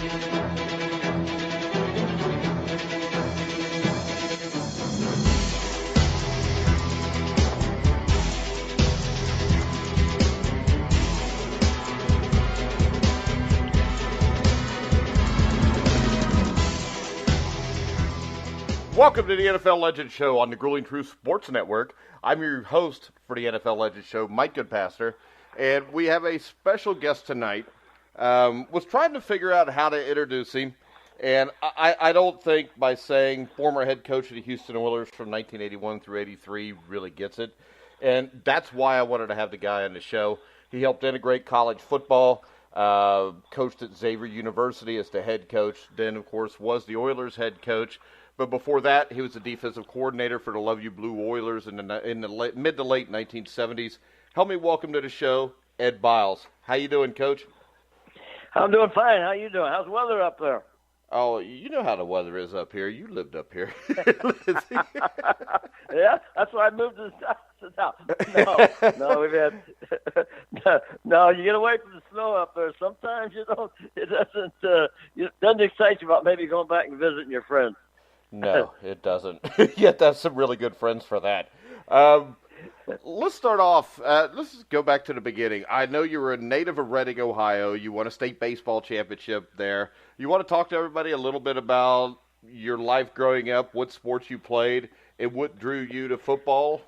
Welcome to the NFL Legend Show on the Grueling Truth Sports Network. I'm your host for the NFL Legend Show, Mike Goodpaster, and we have a special guest tonight. Was trying to figure out how to introduce him, and I don't think by saying former head coach of the Houston Oilers from 1981 through 83 really gets it, and that's why I wanted to have the guy on the show. He helped integrate college football, coached at Xavier University as the head coach, then, of course, was the Oilers head coach. But before that, he was the defensive coordinator for the Love You Blue Oilers in the mid to late 1970s. Help me welcome to the show, Ed Biles. How you doing, Coach? I'm doing fine. How you doing? How's the weather up there? Oh, you know how the weather is up here. You lived up here. Yeah, that's why I moved to the south. No, we've had no. You get away from the snow up there. Sometimes it doesn't excite you about maybe going back and visiting your friends. No, it doesn't. You have to have some really good friends for that. Let's start off. Let's just go back to the beginning. I know you were a native of Reading, Ohio. You won a state baseball championship there. You want to talk to everybody a little bit about your life growing up, what sports you played, and what drew you to football?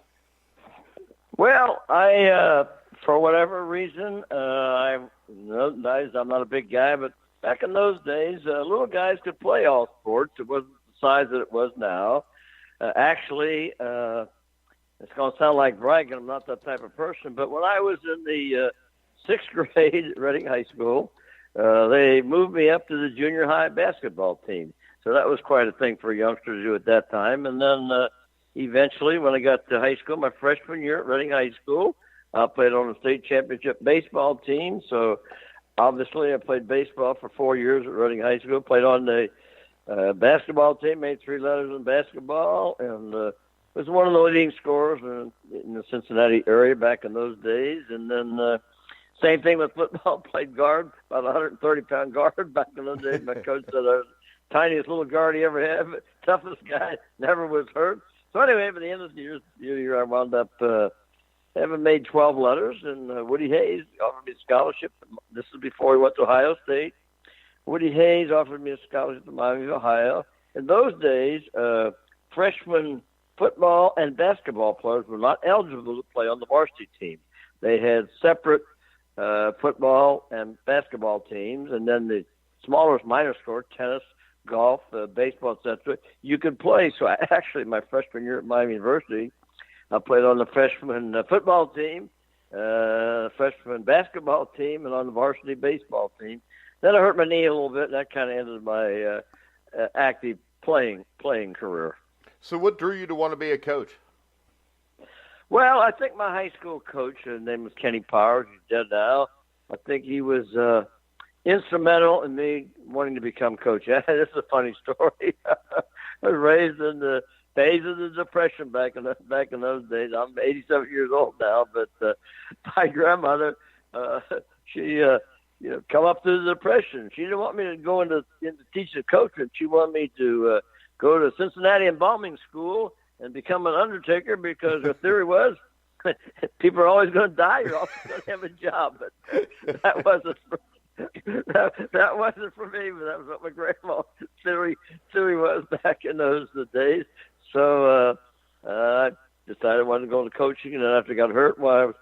Well, I, for whatever reason, I'm not a big guy, but back in those days, little guys could play all sports. It wasn't size that it was now. Actually, it's going to sound like bragging. I'm not that type of person. But when I was in the sixth grade at Reading High School, they moved me up to the junior high basketball team. So that was quite a thing for a youngster to do at that time. And then eventually, when I got to high school, my freshman year at Reading High School, I played on the state championship baseball team. So obviously, I played baseball for 4 years at Reading High School, played on the basketball team, made 3 letters in basketball, and was one of the leading scorers in the Cincinnati area back in those days. And then same thing with football, played guard, about 130-pound guard back in those days. My coach said I was the tiniest little guard he ever had, but toughest guy, never was hurt. So anyway, by the end of the year I wound up having made 12 letters, and Woody Hayes offered me a scholarship. This was before he went to Ohio State. Woody Hayes offered me a scholarship to Miami, Ohio. In those days, freshman football and basketball players were not eligible to play on the varsity team. They had separate football and basketball teams, and then the smaller minor sport, tennis, golf, baseball, etc., you could play. So actually, my freshman year at Miami University, I played on the freshman football team, freshman basketball team, and on the varsity baseball team. Then I hurt my knee a little bit, and that kind of ended my active playing career. So what drew you to want to be a coach? Well, I think my high school coach, his name was Kenny Powers, he's dead now. I think he was instrumental in me wanting to become coach. This is a funny story. I was raised in the days of the Depression back in those days. I'm 87 years old now, but my grandmother, she come up through the Depression. She didn't want me to go into teaching coaching. She wanted me to go to Cincinnati embalming school and become an undertaker, because her theory was people are always going to die. You're always going to have a job. But that wasn't that wasn't for me. But that was what my grandma's theory was back in those days. So I decided I wanted to go into coaching, and then after I got hurt, well, I was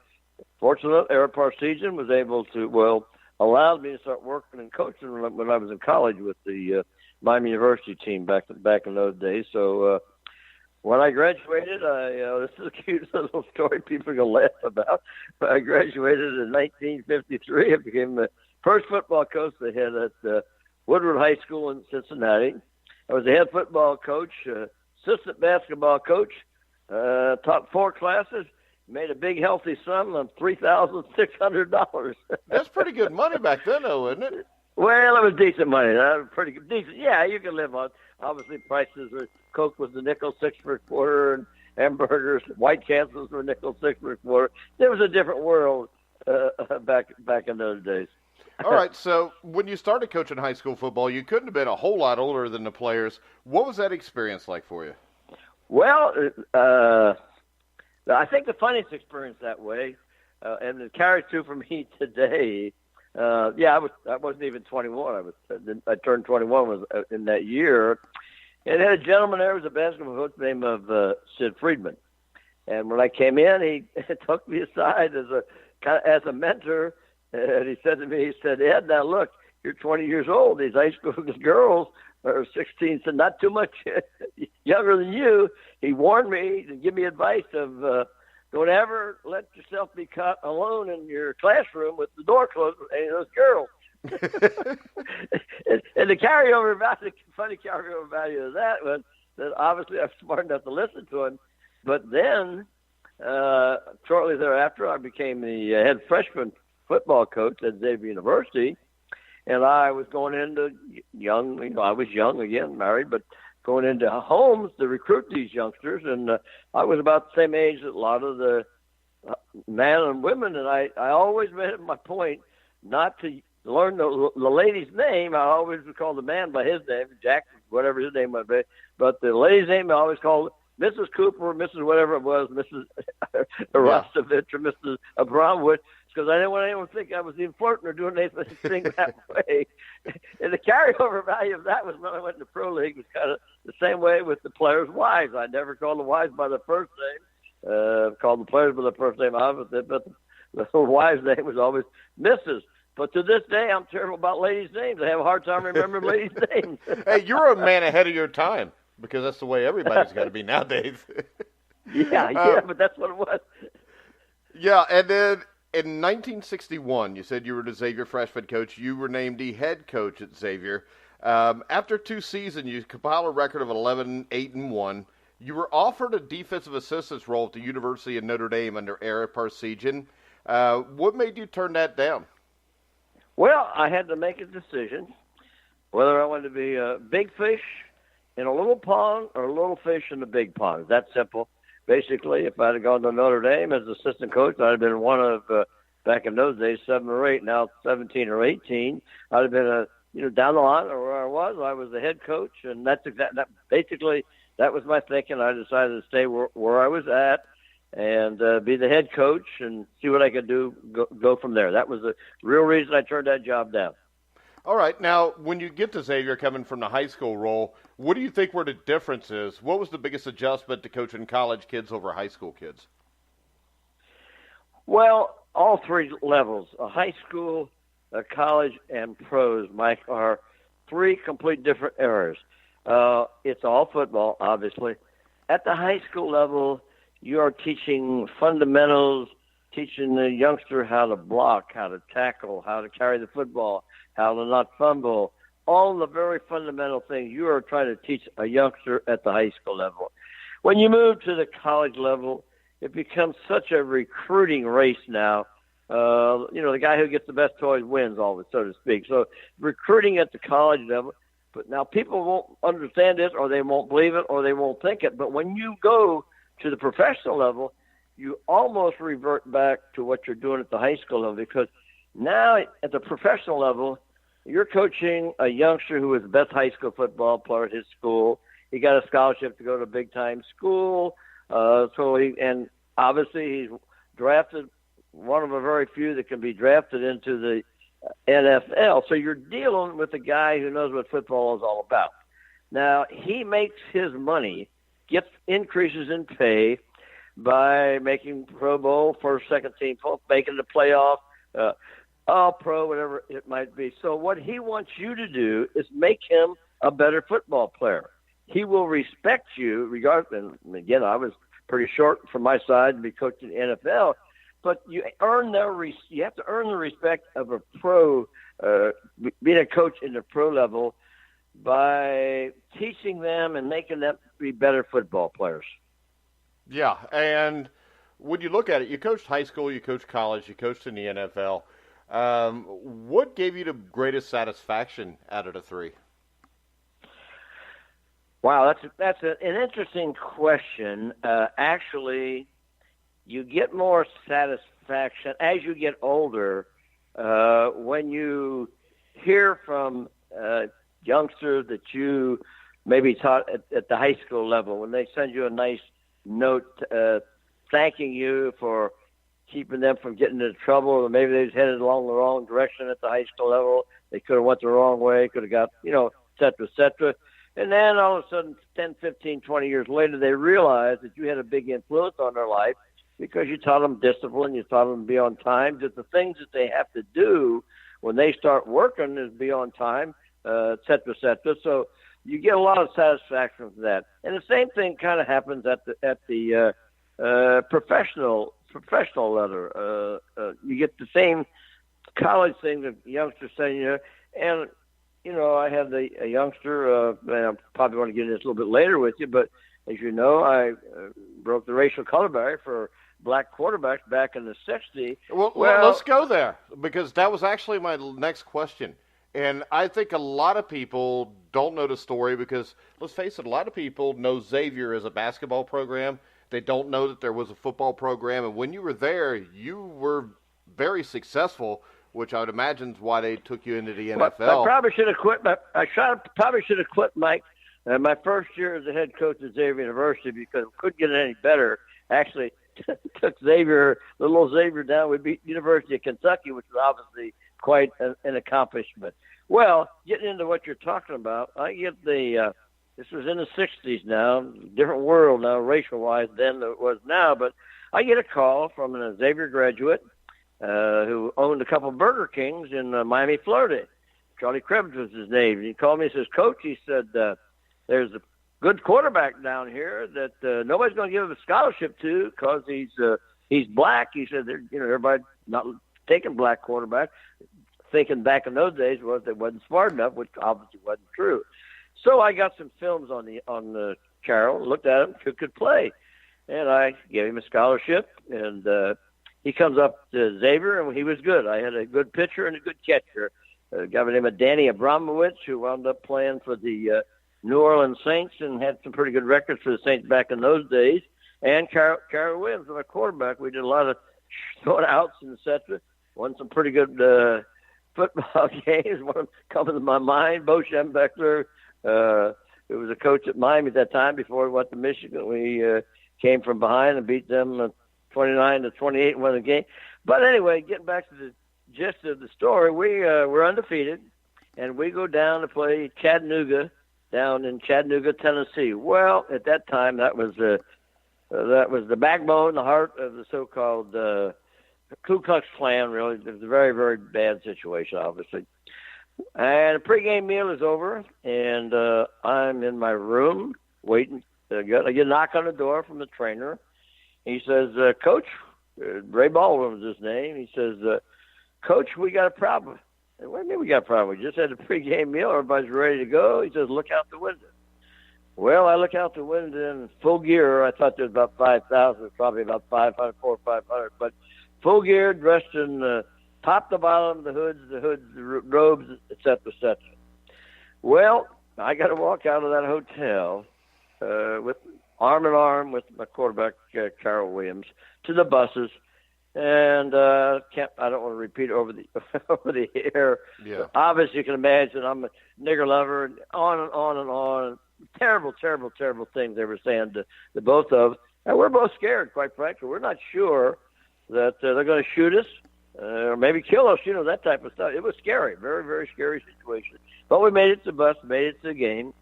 fortunate. Eric Parsegian was able to allowed me to start working and coaching when I was in college with the Miami University team back in those days. So when I graduated, this is a cute little story people are going to laugh about. But I graduated in 1953. I became the first football coach they had at Woodward High School in Cincinnati. I was the head football coach, assistant basketball coach, taught 4 classes, made a big healthy sum of $3,600. That's pretty good money back then, though, isn't it? Well, it was decent money. Pretty good, decent. Yeah, you can live on. Obviously, prices of Coke was the nickel 6 for a quarter, and hamburgers, White Chancellors were nickel 6 for a quarter. There was a different world back in those days. All right, so when you started coaching high school football, you couldn't have been a whole lot older than the players. What was that experience like for you? Well, I think the funniest experience that way, and it carries through for me today. I wasn't even 21. I turned 21 was in that year, and had a gentleman there who was a basketball coach named Sid Friedman. And when I came in, he took me aside as a mentor, and he said to me, Ed, now look, you're 20 years old. These high school girls are 16, so not too much younger than you. He warned me to give me advice of don't ever let yourself be caught alone in your classroom with the door closed with any of those girls. and the funny carryover value of that was that obviously I'm smart enough to listen to him. But then, shortly thereafter, I became the head freshman football coach at Xavier University. And I was going into I was young again, married, but going into homes to recruit these youngsters. And I was about the same age as a lot of the men and women. And I always made it my point not to learn the lady's name. I always would call the man by his name, Jack, whatever his name might be. But the lady's name I always called Mrs. Cooper, Mrs. whatever it was, Mrs. Rostovich or Mrs. Abramowitz, because I didn't want anyone to think I was even flirting or doing anything that way. And the carryover value of that was when I went in the pro league was kind of the same way with the players' wives. I never called the wives by the first name, called the players by the first name, obviously, but the wives' name was always Mrs. But to this day, I'm terrible about ladies' names. I have a hard time remembering ladies' names. Hey, you're a man ahead of your time, because that's the way everybody's got to be nowadays. Yeah, but that's what it was. Yeah, and then in 1961, you said you were the Xavier freshman coach. You were named the head coach at Xavier. After 2 seasons, you compiled a record of 11-8-1. You were offered a defensive assistant's role at the University of Notre Dame under Eric Parsegian. What made you turn that down? Well, I had to make a decision whether I wanted to be a big fish in a little pond or a little fish in a big pond. It's that simple. Basically, if I had gone to Notre Dame as assistant coach, I'd have been one of, back in those days, 7 or 8, now 17 or 18. I'd have been down the line or where I was the head coach, and basically that was my thinking. I decided to stay where I was at and be the head coach and see what I could do, go from there. That was the real reason I turned that job down. All right. Now, when you get to Xavier coming from the high school role, what do you think were the differences? What was the biggest adjustment to coaching college kids over high school kids? Well, all 3 levels, high school, college, and pros, Mike, are 3 complete different eras. It's all football, obviously. At the high school level, you are teaching fundamentals, teaching the youngster how to block, how to tackle, how to carry the football, how to not fumble, all the very fundamental things you are trying to teach a youngster at the high school level. When you move to the college level, it becomes such a recruiting race now. The guy who gets the best toys wins, so to speak. So recruiting at the college level, but now people won't understand it, or they won't believe it, or they won't think it. But when you go to the professional level, you almost revert back to what you're doing at the high school level, because now at the professional level, you're coaching a youngster who was the best high school football player at his school. He got a scholarship to go to a big-time school. And obviously he's drafted, one of a very few that can be drafted into the NFL. So you're dealing with a guy who knows what football is all about. Now, he makes his money, gets increases in pay by making Pro Bowl, first, second team, making the playoff, all pro, whatever it might be. So what he wants you to do is make him a better football player. He will respect you regardless. And again, I was pretty short from my side to be coaching the NFL, but you have to earn the respect of a pro, being a coach in the pro level, by teaching them and making them be better football players. Yeah, and when you look at it, you coached high school, you coached college, you coached in the NFL. What gave you the greatest satisfaction out of the 3? Wow, that's an interesting question. Actually, you get more satisfaction as you get older. when you hear from youngsters that you maybe taught at the high school level, when they send you a nice note thanking you for keeping them from getting into trouble, or maybe they was headed along the wrong direction at the high school level, they could have went the wrong way, could have got, et cetera, et cetera. And then all of a sudden, 10, 15, 20 years later, they realize that you had a big influence on their life because you taught them discipline, you taught them to be on time, that the things that they have to do when they start working is be on time, et cetera, et cetera. So you get a lot of satisfaction from that. And the same thing kind of happens at the professional level. You get the same college thing that youngsters say, and I have a youngster, and I probably want to get into this a little bit later with you, but as you know, I broke the racial color barrier for black quarterbacks back in the 60s. Well, let's go there, because that was actually my next question. And I think a lot of people don't know the story because, let's face it, a lot of people know Xavier as a basketball program. They don't know that there was a football program. And when you were there, you were very successful, which I would imagine is why they took you into the NFL. I probably should have quit. Probably should have quit, Mike, my first year as the head coach at Xavier University because it couldn't get any better. Actually, took little old Xavier down. We beat University of Kentucky, which was obviously quite an accomplishment. Well, getting into what you're talking about, I get this was in the 60s now, different world now, racial-wise than it was now, but I get a call from a Xavier graduate who owned a couple of Burger Kings in Miami, Florida. Charlie Krebs was his name. And he called me and says, Coach, he said, there's a good quarterback down here that nobody's going to give him a scholarship to because he's black. He said, everybody not taking black quarterback, thinking back in those days was they wasn't smart enough, which obviously wasn't true. So I got some films on Carroll, looked at him, could play, and I gave him a scholarship, and he comes up to Xavier, and he was good. I had a good pitcher and a good catcher. A guy by the name of Danny Abramowitz, who wound up playing for the New Orleans Saints and had some pretty good records for the Saints back in those days, and Carroll Williams was a quarterback. We did a lot of short outs and et cetera. Won some pretty good football games. One of them comes to my mind, Bo Schembechler, who was a coach at Miami at that time before we went to Michigan. We came from behind and beat them 29-28 and won the game. But anyway, getting back to the gist of the story, we're undefeated, and we go down to play Chattanooga down in Chattanooga, Tennessee. Well, at that time, that was the backbone, the heart of the so-called Ku Klux Klan, really. It was a very, very bad situation, obviously. And the pregame meal is over, and I'm in my room waiting. I get a knock on the door from the trainer. He says, Coach, Ray Baldwin was his name. He says, Coach, we got a problem. I said, what do you mean we got a problem? We just had a pregame meal. Everybody's ready to go. He says, look out the window. Well, I look out the window in full gear. I thought there was about 5,000, probably about 500, 400 or 500, but full gear, dressed in top to bottom, the hoods, the robes, et cetera, et cetera. Well, I got to walk out of that hotel with arm in arm with my quarterback, Carroll Williams, to the buses. And I don't want to repeat it over the air. Yeah. Obviously, you can imagine I'm a nigger lover, and on and on and on. Terrible, terrible, terrible things they were saying to the both of us. And we're both scared, quite frankly. We're not sure that they're going to shoot us or maybe kill us, that type of stuff. It was scary, very, very scary situation. But we made it to the bus, made it to the game.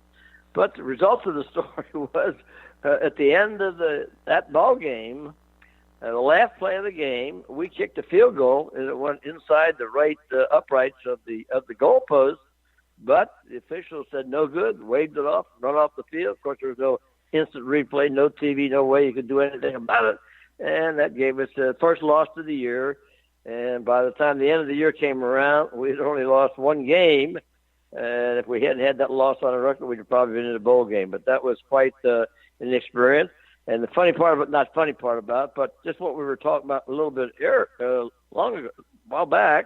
But the result of the story was at the end of that ball game, the last play of the game, we kicked a field goal, and it went inside the right uprights of the goalpost. But the officials said no good, waved it off, run off the field. Of course, there was no instant replay, no TV, no way you could do anything about it. And that gave us the first loss of the year. And by the time the end of the year came around, we had only lost one game. And if we hadn't had that loss on our record, we'd have probably been in a bowl game. But that was quite an experience. And the funny part about, not funny part about, but just what we were talking about a little bit long ago, a while back,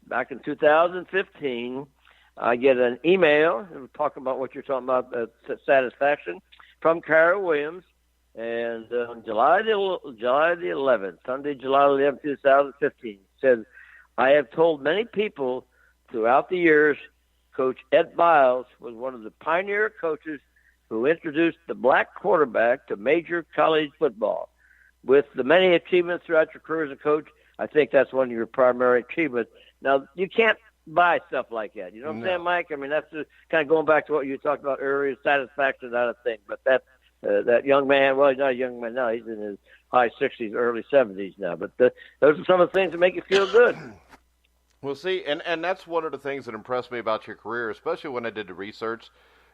back in 2015, I get an email talking about what you're talking about, satisfaction, from Carroll Williams. And on July the 11th, Sunday, July 11th, 2015, said, I have told many people throughout the years, Coach Ed Biles was one of the pioneer coaches who introduced the black quarterback to major college football. With the many achievements throughout your career as a coach, I think that's one of your primary achievements. Now, you can't buy stuff like that. You know what I'm saying, Mike? I mean, that's kind of going back to what you talked about earlier, satisfaction, that of thing. But that young man, well, he's not a young man now. He's in his high 60s, early 70s now. But those are some of the things that make you feel good. Well, see, and that's one of the things that impressed me about your career, especially when I did the research,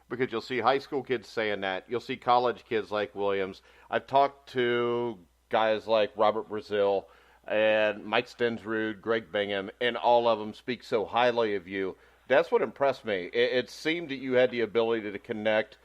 because you'll see high school kids saying that. You'll see college kids like Williams. I've talked to guys like Robert Brazile and Mike Stensrud, Greg Bingham, and all of them speak so highly of you. That's what impressed me. It seemed that you had the ability to connect,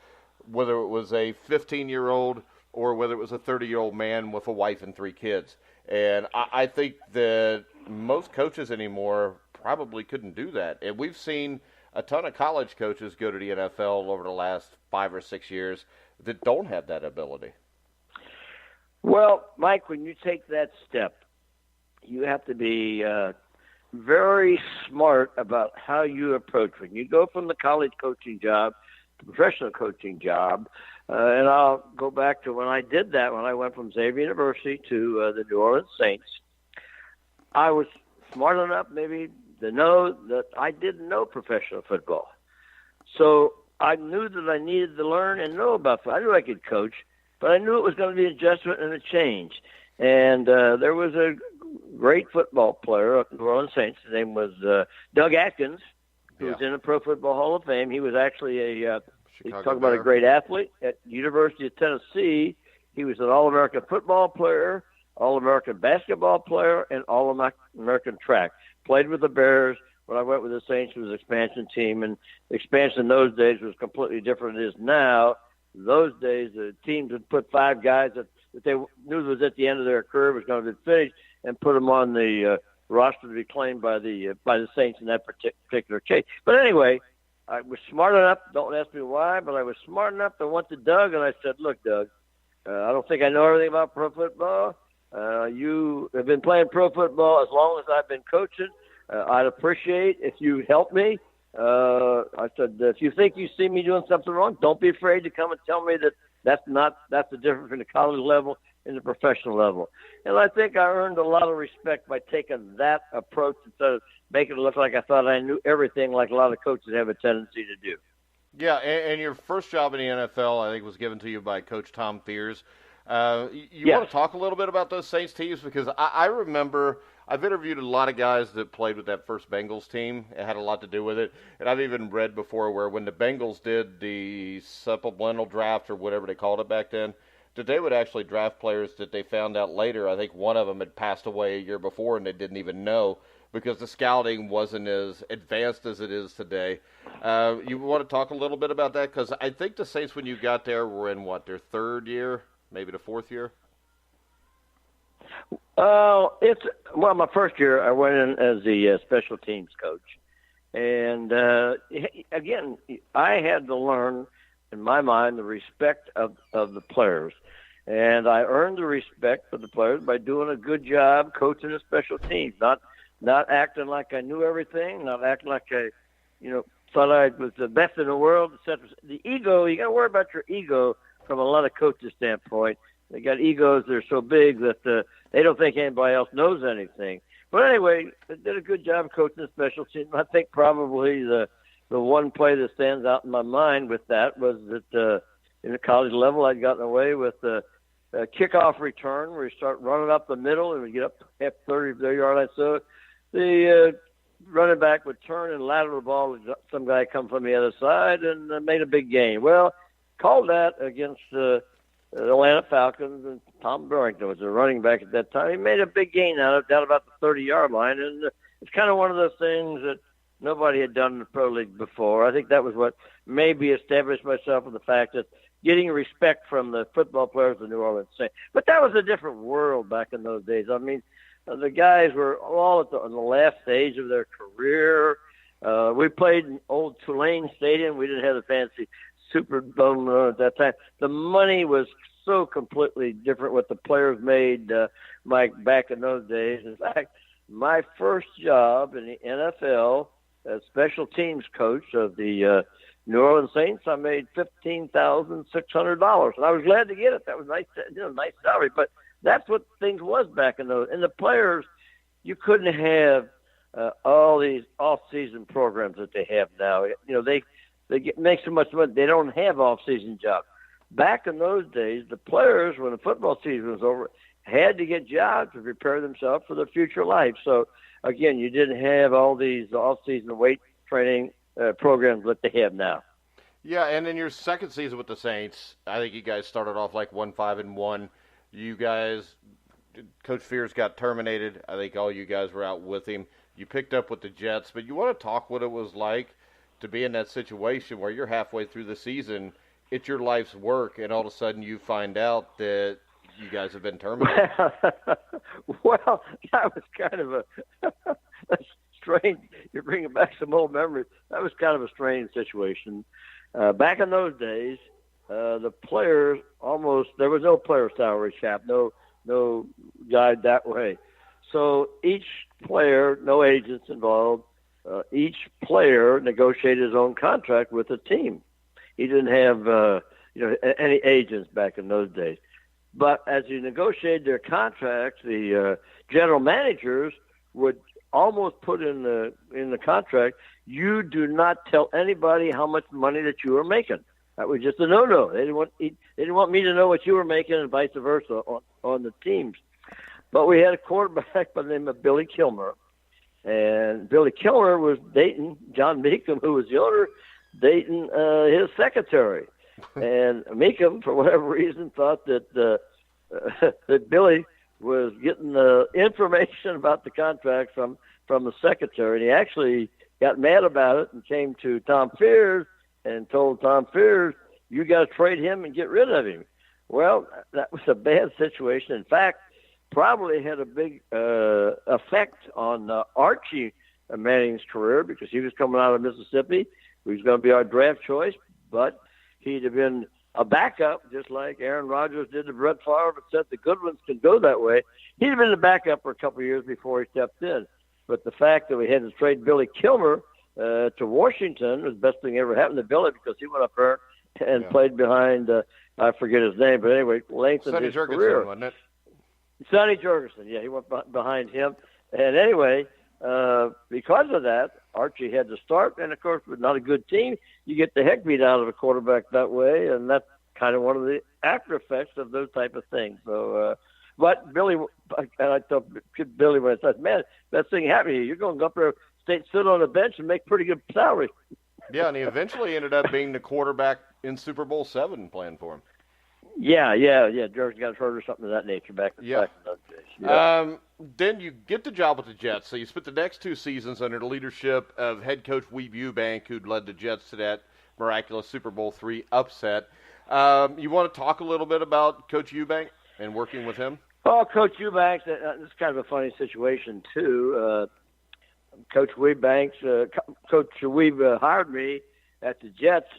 whether it was a 15-year-old or whether it was a 30-year-old man with a wife and 3 kids. And I think that most coaches anymore probably couldn't do that. And we've seen a ton of college coaches go to the NFL over the last 5 or 6 years that don't have that ability. Well, Mike, when you take that step, you have to be very smart about how you approach it. When you go from the college coaching job to the professional coaching job, and I'll go back to when I did that, when I went from Xavier University to the New Orleans Saints. I was smart enough maybe to know that I didn't know professional football. So I knew that I needed to learn and know about football. I knew I could coach, but I knew it was going to be an adjustment and a change. And there was a great football player at New Orleans Saints. His name was Doug Atkins, who was in the Pro Football Hall of Fame. He was actually talk about a great athlete at University of Tennessee. He was an All-American football player, All-American basketball player, and All-American track. Played with the Bears. When I went with the Saints, it was an expansion team, and the expansion in those days was completely different than it is now. Those days, the teams would put 5 guys that they knew was at the end of their career, was going to be finished, and put them on the roster to be claimed by the Saints in that particular case. But anyway, I was smart enough, don't ask me why, but I was smart enough to went to Doug, and I said, look, Doug, I don't think I know everything about pro football. You have been playing pro football as long as I've been coaching. I'd appreciate if you help me. I said, if you think you see me doing something wrong, don't be afraid to come and tell me that's the difference between the college level and the professional level. And I think I earned a lot of respect by taking that approach instead of making it look like I thought I knew everything like a lot of coaches have a tendency to do. Yeah, and your first job in the NFL, I think, was given to you by Coach Tom Fears. You want to talk a little bit about those Saints teams? Because I remember I've interviewed a lot of guys that played with that first Bengals team. It had a lot to do with it. And I've even read before where when the Bengals did the supplemental draft or whatever they called it back then, that they would actually draft players that they found out later. I think one of them had passed away a year before and they didn't even know because the scouting wasn't as advanced as it is today. You want to talk a little bit about that? Because I think the Saints, when you got there, were in, their 3rd year, maybe the 4th year? My first year I went in as the special teams coach. And, again, I had to learn, in my mind, the respect of the players. And I earned the respect of the players by doing a good job coaching the special teams, not acting like I knew everything, not acting like I, thought I was the best in the world, etc. The ego, you got to worry about your ego from a lot of coaches' standpoint. They got egos that are so big that they don't think anybody else knows anything. But anyway, they did a good job coaching the special teams. I think probably the one play that stands out in my mind with that was that in the college level I'd gotten away with a kickoff return where you start running up the middle and we get up to half 30-yard line. So the running back would turn and lateral the ball. Some guy come from the other side and made a big gain. Well, called that against the Atlanta Falcons, and Tom Burrington was the running back at that time. He made a big gain out of down about the 30-yard line, and it's kind of one of those things that nobody had done in the pro league before. I think that was what maybe established myself in the fact that getting respect from the football players of the New Orleans Saints. But that was a different world back in those days. I mean, the guys were all on the last stage of their career. We played in old Tulane Stadium. We didn't have the fancy Superdome at that time. The money was so completely different what the players made, Mike, back in those days. In fact, my first job in the NFL as special teams coach of the New Orleans Saints, I made $15,600, and I was glad to get it. That was nice, nice salary. But that's what things was back in those. And the players, you couldn't have all these off-season programs that they have now. Make so much money. They don't have off-season jobs. Back in those days, the players, when the football season was over, had to get jobs to prepare themselves for their future life. So, again, you didn't have all these off-season weight training programs that they have now. Yeah, and in your second season with the Saints, I think you guys started off like 1-5-1. You guys, Coach Fears got terminated. I think all you guys were out with him. You picked up with the Jets, but you want to talk what it was like to be in that situation where you're halfway through the season, it's your life's work, and all of a sudden you find out that you guys have been terminated. Well, that was kind of a strange. You're bringing back some old memories. That was kind of a strange situation. Back in those days, the players there was no player salary cap, no guide that way. So each player, no agents involved, each player negotiated his own contract with the team. He didn't have any agents back in those days. But as you negotiated their contracts, the general managers would almost put in the contract, you do not tell anybody how much money that you are making. That was just a no-no. They didn't want me to know what you were making, and vice versa on the teams. But we had a quarterback by the name of Billy Kilmer, and Billy Kilmer was dating John Meekum, who was the owner, dating his secretary. And Meekum, for whatever reason, thought that that Billy was getting the information about the contract from the secretary, and he actually got mad about it and came to Tom Fears and told Tom Fears, you got to trade him and get rid of him. Well, that was a bad situation. In fact, probably had a big effect on Archie Manning's career, because he was coming out of Mississippi. He was going to be our draft choice, but he'd have been a backup, just like Aaron Rodgers did to Brett Favre, but said the good ones can go that way. He'd have been the backup for a couple of years before he stepped in. But the fact that we had to trade Billy Kilmer to Washington was the best thing ever happened to Billy, because he went up there and played behind, I forget his name, but anyway, lengthened his career. Wasn't it? Sonny Jurgensen, yeah, he went behind him. And anyway, because of that, Archie had to start, and of course, with not a good team, you get the heck beat out of a quarterback that way, and that's kind of one of the after effects of those type of things. So, but Billy, and I told Billy when I said, man, best thing happened to you. You're going to go up there, sit on the bench, and make pretty good salary. Yeah, and he eventually ended up being the quarterback in Super Bowl VII playing for him. Yeah. Jurgen got hurt or something of that nature back in those days. Yeah. Then you get the job with the Jets. So you spent the next 2 seasons under the leadership of head coach Weeb Ewbank, who'd led the Jets to that miraculous Super Bowl III upset. You want to talk a little bit about Coach Ewbank and working with him? Oh, Coach Ewbank, this is kind of a funny situation, too. Coach Weeb hired me at the Jets,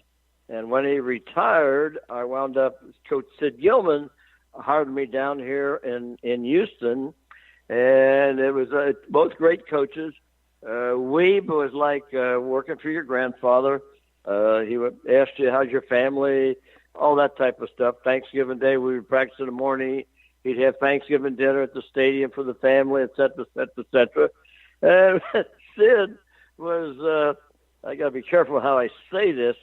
and when he retired, I wound up, Coach Sid Gillman hired me down here in Houston, and it was both great coaches. Weeb was like working for your grandfather. He would ask you, how's your family, all that type of stuff. Thanksgiving Day, we would practice in the morning. He'd have Thanksgiving dinner at the stadium for the family, et cetera, et cetera, et cetera. And Sid was, I got to be careful how I say this.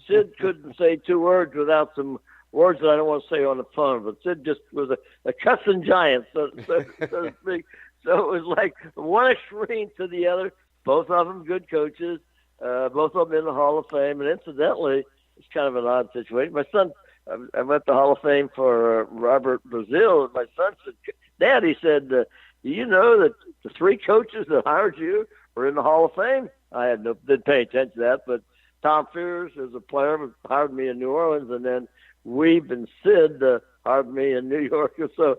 Sid couldn't say 2 words without some words that I don't want to say on the phone, but Sid just was a cussing giant, so to speak. So it was like one extreme to the other, both of them good coaches, both of them in the Hall of Fame. And incidentally, it's kind of an odd situation. My son, I went to the Hall of Fame for Robert Brazile, and my son said, Dad, he said, do you know that the 3 coaches that hired you were in the Hall of Fame? I didn't pay attention to that, but Tom Fears, as a player, hired me in New Orleans, and then Weeb and Sid hired me in New York. So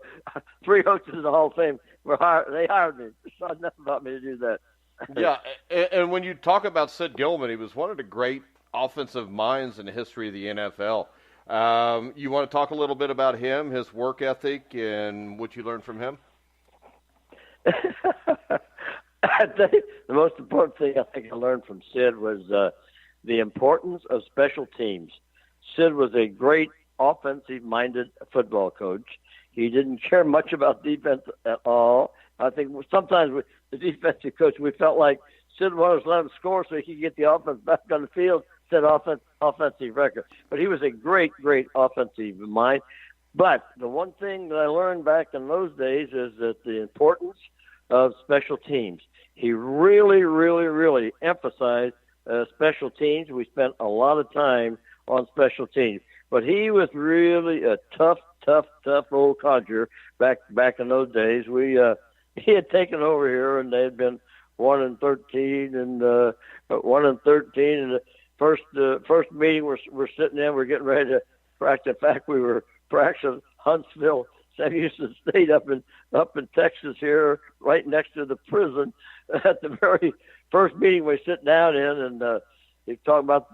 3 coaches in the Hall of Fame they hired me. It's not enough about me to do that. Yeah, and when you talk about Sid Gillman, he was one of the great offensive minds in the history of the NFL. You want to talk a little bit about him, his work ethic, and what you learned from him? I think the most important thing I think I learned from Sid was the importance of special teams. Sid was a great offensive-minded football coach. He didn't care much about defense at all. I think sometimes with the defensive coach, we felt like Sid wanted to let him score so he could get the offense back on the field, set offensive record. But he was a great, great offensive mind. But the one thing that I learned back in those days is that the importance of special teams. He really, really, really emphasized special teams. We spent a lot of time on special teams. But he was really a tough old codger back in those days. He had taken over here, and they had been 1-13 and 1-13. And the first meeting we're sitting in, we're getting ready to practice. In fact, we were practicing Huntsville, Sam Houston State up in Texas here, right next to the prison. At the very first meeting we sit down in, and they talk about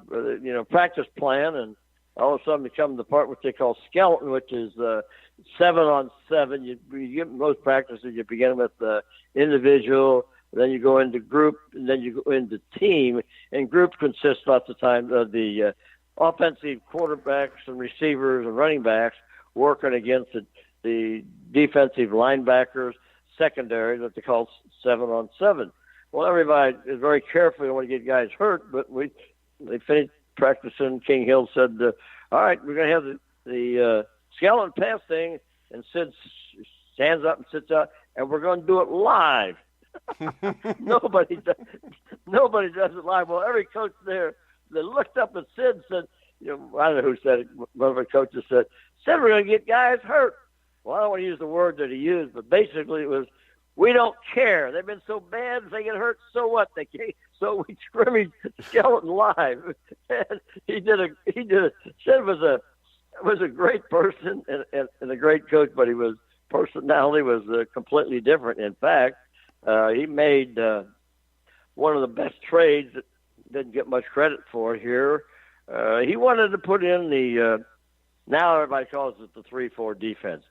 practice plan, and all of a sudden we come to the part which they call skeleton, which is 7-on-7. You get most practices, you begin with individual, then you go into group, and then you go into team. And group consists lots of times of the offensive quarterbacks and receivers and running backs working against the defensive linebackers, secondary, that they call 7-on-7. Well, everybody is very careful. They want to get guys hurt, but they finished practicing. King Hill said, all right, we're going to have the skeleton pass thing, and Sid stands up and sits out, and we're going to do it live. Nobody does it live. Well, every coach there, they looked up at Sid and said, I don't know who said it. One of our coaches said, Sid, we're going to get guys hurt. Well, I don't want to use the word that he used, but basically it was, we don't care. They've been so bad, if they get hurt, so what? They can't. So we scrimmaged skeleton live. And Sid was a great person and a great coach, but his personality was completely different. In fact, he made one of the best trades that didn't get much credit for here. He wanted to put in the now everybody calls it the 3-4 defense.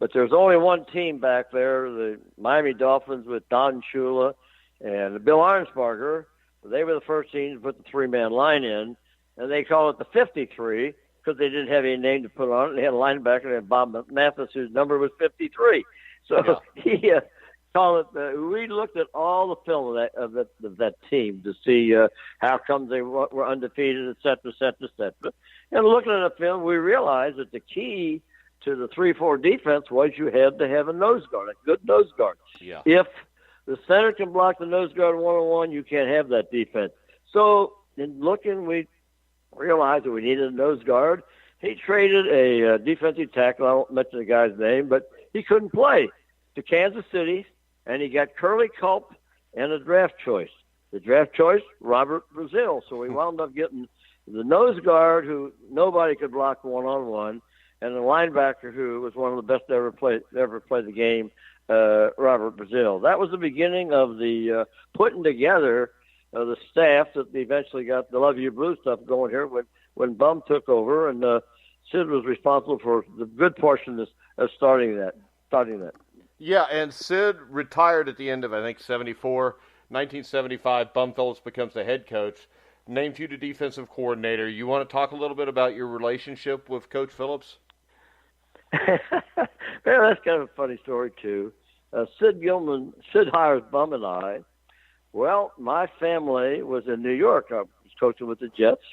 But there's only one team back there, the Miami Dolphins with Don Shula and Bill Arnsparger. They were the first team to put the three-man line in, and they call it the 53 because they didn't have any name to put on it. They had a linebacker named Bob Mathis, whose number was 53. So he called it. We looked at all the film of that team to see how come they were undefeated, et cetera. And looking at the film, we realized that the key to the 3-4 defense was you had to have a nose guard, a good nose guard. Yeah. If the center can block the nose guard one-on-one, you can't have that defense. So in looking, we realized that we needed a nose guard. He traded a defensive tackle, I won't mention the guy's name, but he couldn't play, to Kansas City, and he got Curly Culp and a draft choice. The draft choice, Robert Brazile. So we wound up getting the nose guard who nobody could block one-on-one, and the linebacker who was one of the best to ever play the game, Robert Brazile. That was the beginning of the putting together the staff that eventually got the Love You Blue stuff going here when Bum took over, and Sid was responsible for the good portion of starting that. Yeah, and Sid retired at the end of, I think, 74. 1975, Bum Phillips becomes the head coach, named you the defensive coordinator. You want to talk a little bit about your relationship with Coach Phillips? Well, that's kind of a funny story, too. Sid Gillman, Sid hires Bum and I. Well, my family was in New York. I was coaching with the Jets,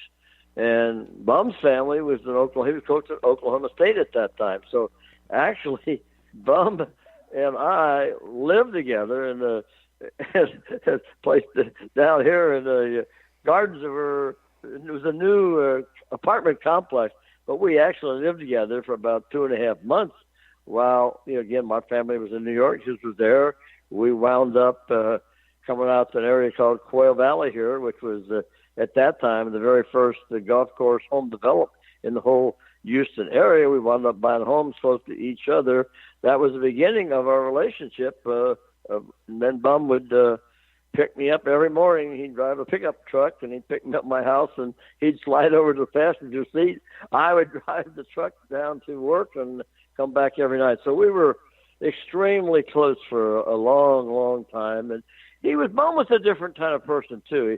and Bum's family was in Oklahoma. He was coaching at Oklahoma State at that time. So, actually, Bum and I lived together in a place down here in the Gardens of her. It was a new apartment complex, but we actually lived together for about 2.5 months. While again, my family was in New York. His was there. We wound up coming out to an area called Quail Valley here, which was at that time the very first golf course home developed in the whole Houston area. We wound up buying homes close to each other. That was the beginning of our relationship. And then Bum would pick me up every morning. He'd drive a pickup truck, and he'd pick me up at my house, and he'd slide over to the passenger seat. I would drive the truck down to work and come back every night. So we were extremely close for a long, long time. And Bum was a different kind of person too.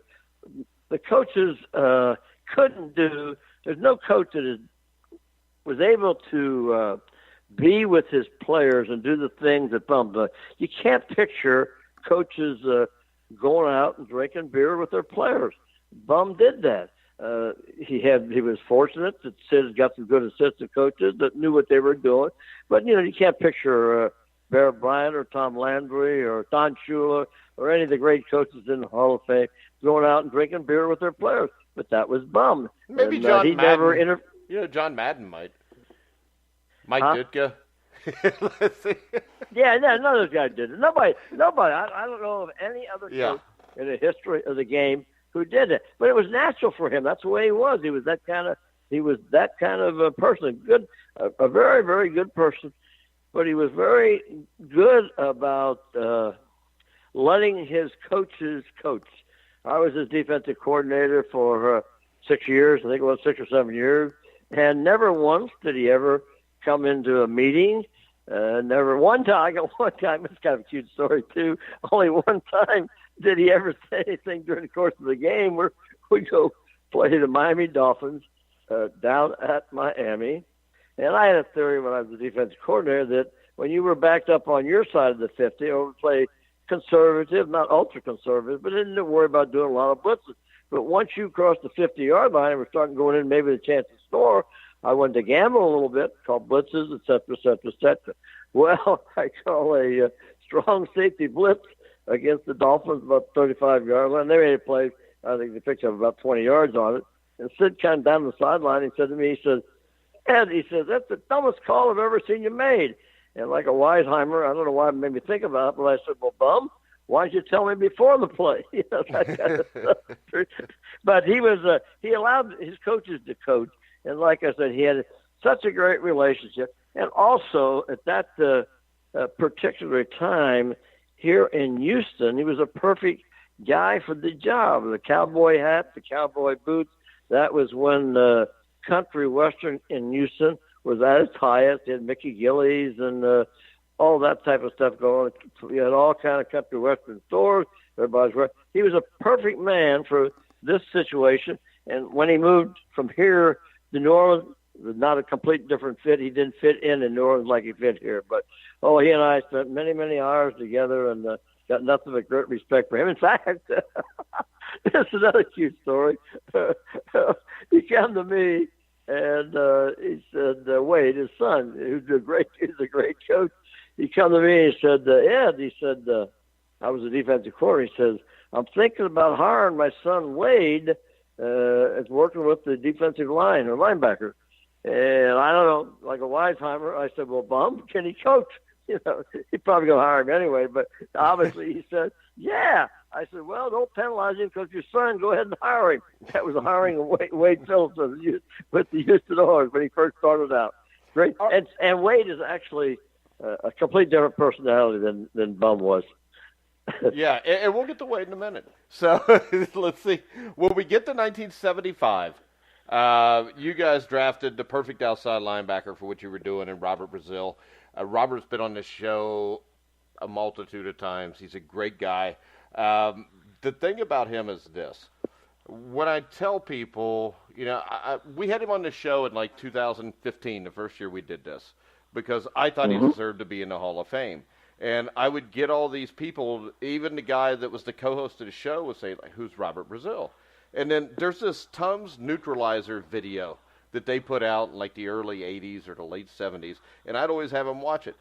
The coaches couldn't do. There's no coach that was able to be with his players and do the things that Bum does. You can't picture coaches going out and drinking beer with their players. Bum did that. He was fortunate that Sid got some good assistant coaches that knew what they were doing. But, you can't picture Bear Bryant or Tom Landry or Don Shula or any of the great coaches in the Hall of Fame going out and drinking beer with their players. But that was Bum. Maybe and, John he Madden. never John Madden might. Mike Goodka. Let's see. Yeah, none of those guys did it. Nobody. I don't know of any other coach in the history of the game who did it. But it was natural for him. That's the way he was. He was that kind of a person. Good, a very, very good person. But he was very good about letting his coaches coach. I was his defensive coordinator for 6 years. I think it was 6 or 7 years. And never once did he ever come into a meeting. Never one time. I got one time. It's kind of a cute story too. Only one time did he ever say anything during the course of the game. Where we go play the Miami Dolphins down at Miami, and I had a theory when I was the defensive coordinator that when you were backed up on your side of the 50, or would play conservative, not ultra conservative, but didn't worry about doing a lot of blitzes. But once you crossed the 50-yard line and were starting going in, maybe the chance to score, I wanted to gamble a little bit, call blitzes, et cetera, et cetera, et cetera. Well, I call a strong safety blitz against the Dolphins about 35-yard line. They made a play. I think they picked up about 20 yards on it. And Sid kind of down the sideline, he said to me, he said, Ed, he says, that's the dumbest call I've ever seen you made. And like a Weisheimer, I don't know why it made me think about it, but I said, well, Bum, why didn't you tell me before the play? That kind of stuff. But he allowed his coaches to coach. And like I said, he had such a great relationship. And also, at that particular time here in Houston, he was a perfect guy for the job. The cowboy hat, the cowboy boots. That was when country western in Houston was at its highest. He had Mickey Gillies and all that type of stuff going on. He had all kind of country western stores. He was a perfect man for this situation. And when he moved from here to New Orleans, it was not a complete different fit. He didn't fit in New Orleans like he fit here. But, he and I spent many, many hours together and got nothing but great respect for him. In fact, this is another cute story. He came to me and he said, Wade, his son, who's a great coach, he come to me and he said, Ed, he said, I was a defensive coordinator. He says, I'm thinking about hiring my son Wade as working with the defensive line or linebacker. And I don't know, like a Weisheimer, I said, well, Bum, can he coach? He's probably going to hire him anyway. But obviously he said, yeah. I said, well, don't penalize him because your son, go ahead and hire him. That was the hiring of Wade Phillips with the Houston Oilers when he first started out. Great. And Wade is actually a complete different personality than Bum was. Yeah, and we'll get to Wade in a minute. So let's see. When we get to 1975, you guys drafted the perfect outside linebacker for what you were doing in Robert Brazile. Robert's been on this show a multitude of times. He's a great guy. The thing about him is this. When I tell people, we had him on the show in like 2015, the first year we did this, because I thought he deserved to be in the Hall of Fame. And I would get all these people, even the guy that was the co-host of the show would say, like, who's Robert Brazile? And then there's this Tums Neutralizer video that they put out in like the early 80s or the late 70s, and I'd always have them watch it.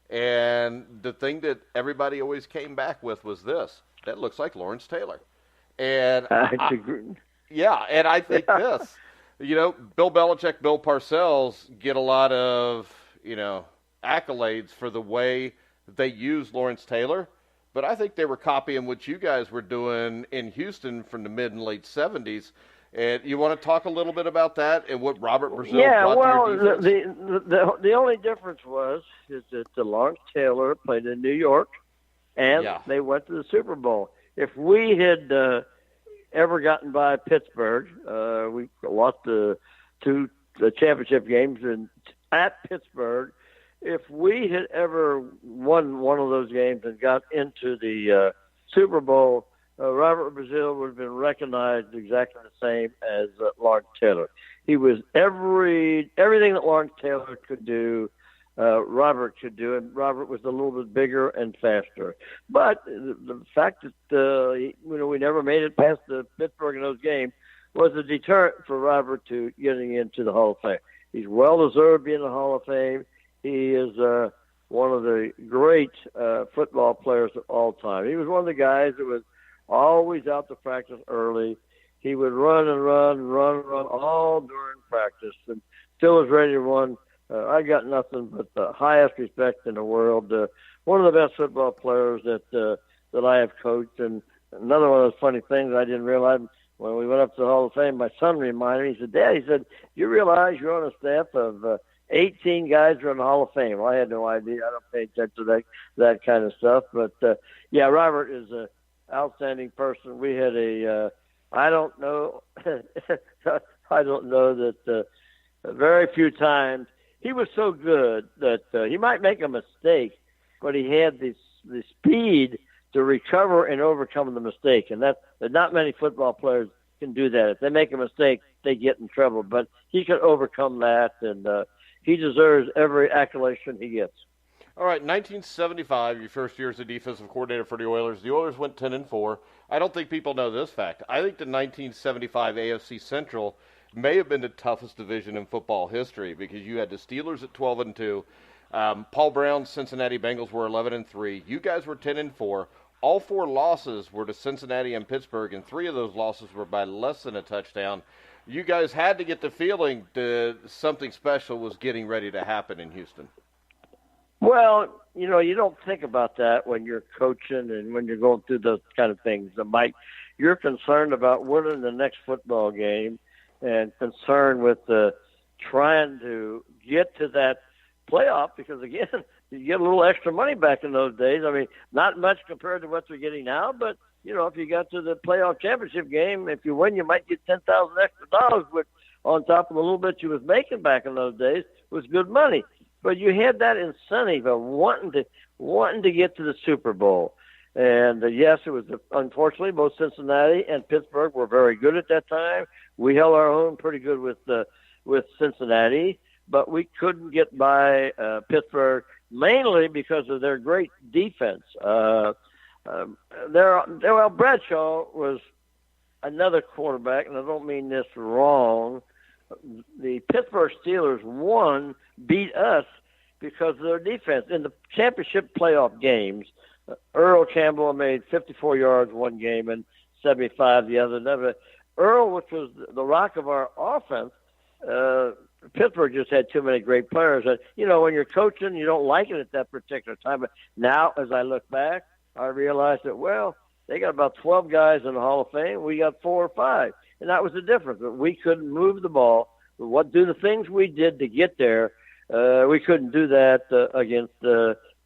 And the thing that everybody always came back with was this. That looks like Lawrence Taylor. And and I think this. Bill Belichick, Bill Parcells get a lot of, accolades for the way they used Lawrence Taylor, but I think they were copying what you guys were doing in Houston from the mid and late 70s. And you want to talk a little bit about that and what Robert Brazile brought to your defense? The only difference is that Lawrence Tayller played in New York, and they went to the Super Bowl. If we had ever gotten by Pittsburgh, we lost the two championship games at Pittsburgh. If we had ever won one of those games and got into the Super Bowl, Robert Brazile would have been recognized exactly the same as Lawrence Taylor. He was everything that Lawrence Taylor could do, Robert could do, and Robert was a little bit bigger and faster. But the fact that we never made it past the Pittsburgh in those games was a deterrent for Robert to getting into the Hall of Fame. He's well-deserved being in the Hall of Fame. He is one of the great football players of all time. He was one of the guys that was always out to practice early. He would run all during practice and still was ready to run. I got nothing but the highest respect in the world. One of the best football players that I have coached. And another one of those funny things I didn't realize when we went up to the Hall of Fame, my son reminded me, he said, Dad, he said, you realize you're on a staff of 18 guys who are in the Hall of Fame. Well, I had no idea. I don't pay attention to that kind of stuff. But, yeah, Robert is an outstanding person. We had I don't know that very few times he was so good that he might make a mistake, but he had the speed to recover and overcome the mistake. And that not many football players can do that. If they make a mistake, they get in trouble. But he could overcome that, and he deserves every accolation he gets. All right, 1975, your first year as a defensive coordinator for the Oilers. The Oilers went 10-4. I don't think people know this fact. I think the 1975 AFC Central may have been the toughest division in football history because you had the Steelers at 12-2. Paul Brown's Cincinnati Bengals were 11-3. You guys were 10-4. All four losses were to Cincinnati and Pittsburgh, and three of those losses were by less than a touchdown. You guys had to get the feeling that something special was getting ready to happen in Houston. Well, you don't think about that when you're coaching and when you're going through those kind of things. Mike, you're concerned about winning the next football game and concerned with trying to get to that playoff because, again, you get a little extra money back in those days. I mean, not much compared to what they're getting now, but, if you got to the playoff championship game, if you win, you might get $10,000 extra, which on top of the little bit you was making back in those days was good money. But you had that incentive of wanting to get to the Super Bowl. And, yes, it was unfortunately both Cincinnati and Pittsburgh were very good at that time. We held our own pretty good with Cincinnati, but we couldn't get by Pittsburgh mainly because of their great defense. Bradshaw was another quarterback, and I don't mean this wrong. The Pittsburgh Steelers beat us because of their defense. In the championship playoff games, Earl Campbell made 54 yards one game and 75 the other. Earl, which was the rock of our offense, Pittsburgh just had too many great players. When you're coaching, you don't like it at that particular time. But now, as I look back, I realized that, they got about 12 guys in the Hall of Fame. We got 4 or 5. And that was the difference. We couldn't move the ball. Do the things we did to get there. We couldn't do that against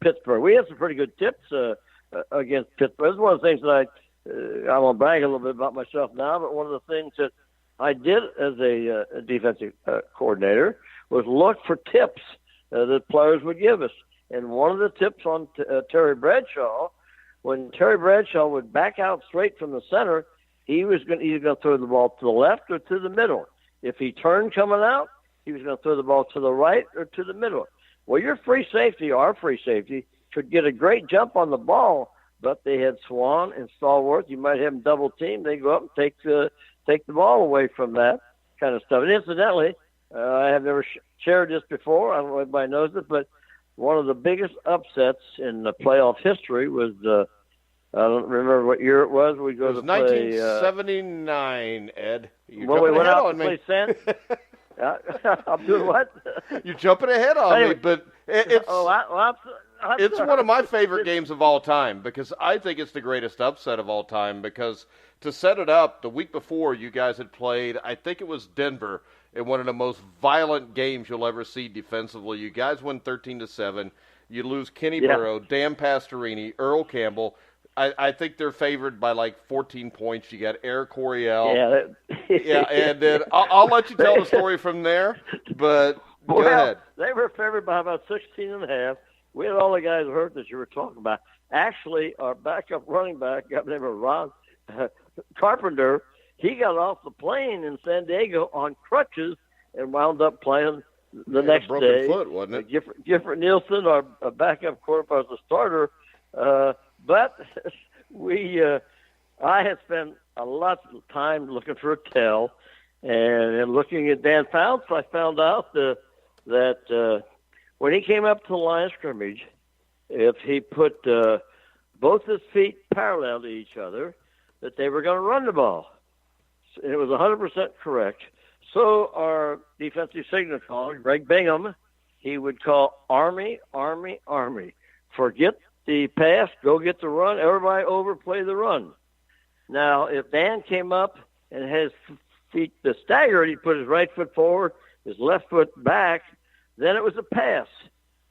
Pittsburgh. We had some pretty good tips against Pittsburgh. This is one of the things that I want to brag a little bit about myself now, but one of the things that I did as a defensive coordinator was look for tips that players would give us. And one of the tips on Terry Bradshaw, when Terry Bradshaw would back out straight from the center, he was either going to throw the ball to the left or to the middle. If he turned coming out, he was going to throw the ball to the right or to the middle. Well, your free safety, our free safety, could get a great jump on the ball, but they had Swan and Stallworth. You might have them double team. They go up and take the ball away from that kind of stuff. And incidentally, I have never shared this before. I don't know if anybody knows it, but one of the biggest upsets in the playoff history was I don't remember what year it was. We go it was to play 1979, Ed. We went out to play San. I'm doing what? You're jumping ahead on me, but it's it's sorry. one of my favorite games of all time because I think it's the greatest upset of all time because to set it up, the week before you guys had played, I think it was Denver, in one of the most violent games you'll ever see defensively. You guys win 13-7. You lose Kenny Burrow, Dan Pastorini, Earl Campbell. I think they're favored by like 14 points. You got Eric Coryell. And then I'll let you tell the story from there, but go ahead. They were favored by about 16 and a half. We had all the guys hurt that you were talking about. Actually, our backup running back, a guy named Ron Carpenter, he got off the plane in San Diego on crutches and wound up playing the next broken day. Foot, wasn't it? Gifford Nielsen, our backup quarterback, was a starter. But I had spent a lot of time looking for a tell, and looking at Dan Fouts, I found out that when he came up to the line of scrimmage, if he put both his feet parallel to each other, that they were going to run the ball. And it was 100% correct. So our defensive signal caller, Greg Bingham, he would call Army, Army, Army. Forget the pass, go get the run. Everybody overplay the run. Now, if Dan came up and his feet staggered, he put his right foot forward, his left foot back, then it was a pass.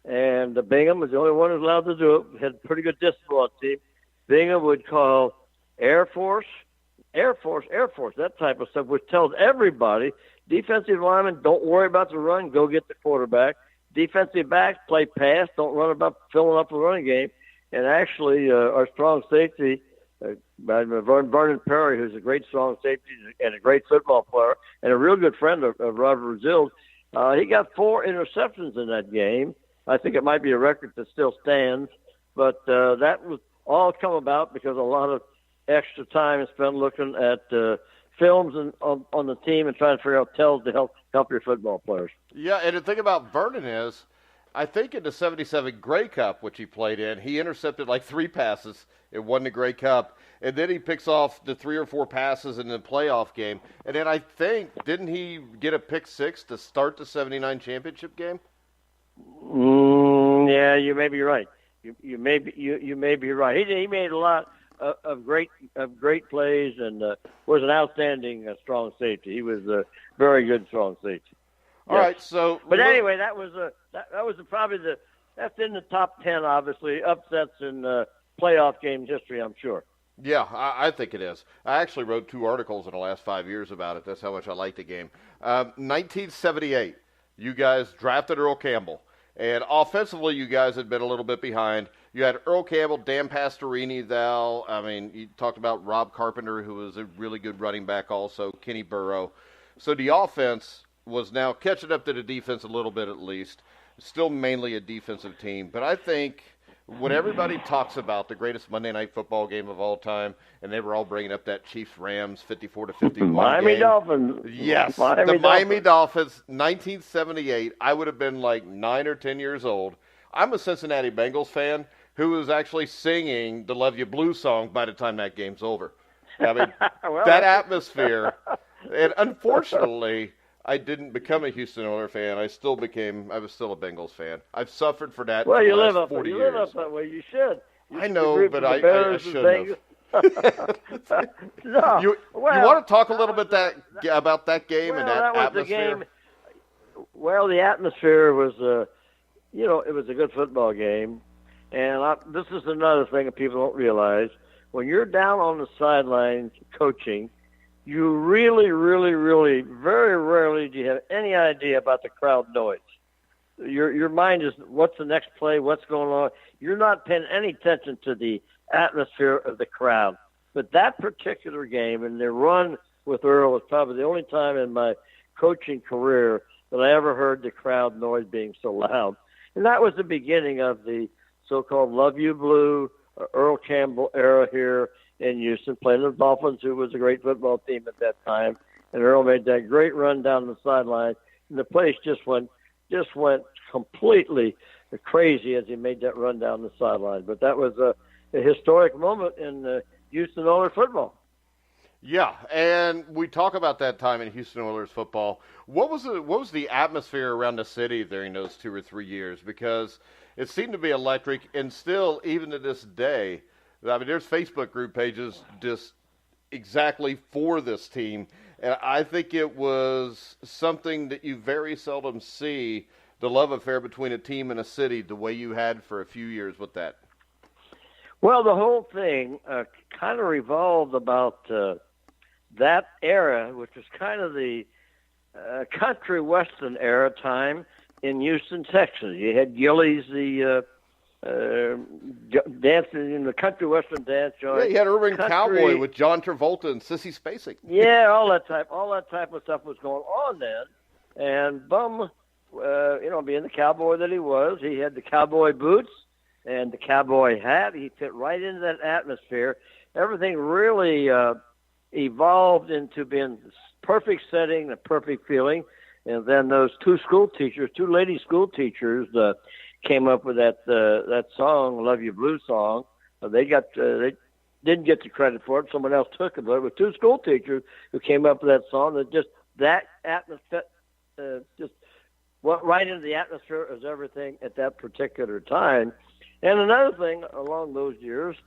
And Bingham was the only one who was allowed to do it. Had a pretty good discipline on the team. Bingham would call Air Force, that type of stuff, which tells everybody, defensive linemen, don't worry about the run, go get the quarterback. Defensive backs, play pass, don't run about filling up the running game. And actually, our strong safety, Vernon Perry, who's a great strong safety and a great football player and a real good friend of Robert Brazile, he got 4 interceptions in that game. I think it might be a record that still stands. But that was all come about because a lot of extra time is spent looking at films on the team and trying to figure out tells to help your football players. Yeah, and the thing about Vernon is, I think in the 77 Grey Cup, which he played in, he intercepted like 3 passes and won the Grey Cup. And then he picks off the 3 or 4 passes in the playoff game. And then I think, didn't he get a pick 6 to start the 79 championship game? Yeah, you may be right. You may be right. He made a lot of great plays and was an outstanding strong safety. He was a very good strong safety. All right, so but anyway, that was probably that's in the top 10, obviously, upsets in playoff game history, I'm sure. Yeah, I think it is. I actually wrote 2 articles in the last 5 years about it. That's how much I like the game. 1978, you guys drafted Earl Campbell. And offensively, you guys had been a little bit behind. You had Earl Campbell, Dan Pastorini, you talked about Rob Carpenter, who was a really good running back also, Kenny Burrow. So the offense was now catching up to the defense a little bit at least. Still mainly a defensive team. But I think when everybody talks about the greatest Monday Night Football game of all time, and they were all bringing up that Chiefs-Rams 54-51 Miami game. Dolphins. Yes, the Miami Dolphins, 1978. I would have been like 9 or 10 years old. I'm a Cincinnati Bengals fan who was actually singing the Love You Blue song by the time that game's over. I mean, that atmosphere. And unfortunately, I didn't become a Houston Oilers fan. I was still a Bengals fan. I've suffered for that for the last 40 years. You live up that way. You should. I know, but I shouldn't have. No. You want to talk a little bit about that game and that atmosphere? The game. Well, the atmosphere was, it was a good football game. And this is another thing that people don't realize. When you're down on the sidelines coaching, you really, really, really, very rarely do you have any idea about the crowd noise. Your mind is, what's the next play, what's going on? You're not paying any attention to the atmosphere of the crowd. But that particular game and the run with Earl was probably the only time in my coaching career that I ever heard the crowd noise being so loud. And that was the beginning of the so-called Love You Blue, Earl Campbell era here in Houston, playing the Dolphins, who was a great football team at that time. And Earl made that great run down the sideline, and the place just went completely crazy as he made that run down the sideline. But that was a historic moment in Houston Oilers football. Yeah, and we talk about that time in Houston Oilers football. What was the atmosphere around the city during those 2 or 3 years? Because it seemed to be electric, and still, even to this day, I mean, there's Facebook group pages just exactly for this team, and I think it was something that you very seldom see, the love affair between a team and a city, the way you had for a few years with that. Well, the whole thing kind of revolved about that era, which was kind of the country western era time in Houston, Texas. You had Gillies, the dancing in the country western dance joint. Yeah, you had Urban Cowboy with John Travolta and Sissy Spacek. Yeah, all that type of stuff was going on then. And Bum, being the cowboy that he was, he had the cowboy boots and the cowboy hat. He fit right into that atmosphere. Everything really evolved into being the perfect setting, the perfect feeling. And then those two lady school teachers, came up with that song, "Love You Blue" song. They didn't get the credit for it; someone else took it. But it was two school teachers who came up with that song. That atmosphere just went right into the atmosphere as everything at that particular time. And another thing along those years,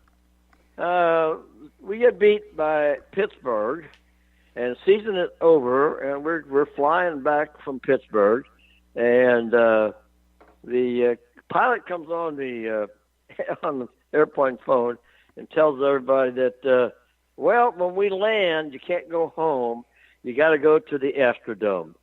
we get beat by Pittsburgh, and the season is over, and we're flying back from Pittsburgh, and the pilot comes on the airplane phone and tells everybody that, when we land, you can't go home. You got to go to the Astrodome.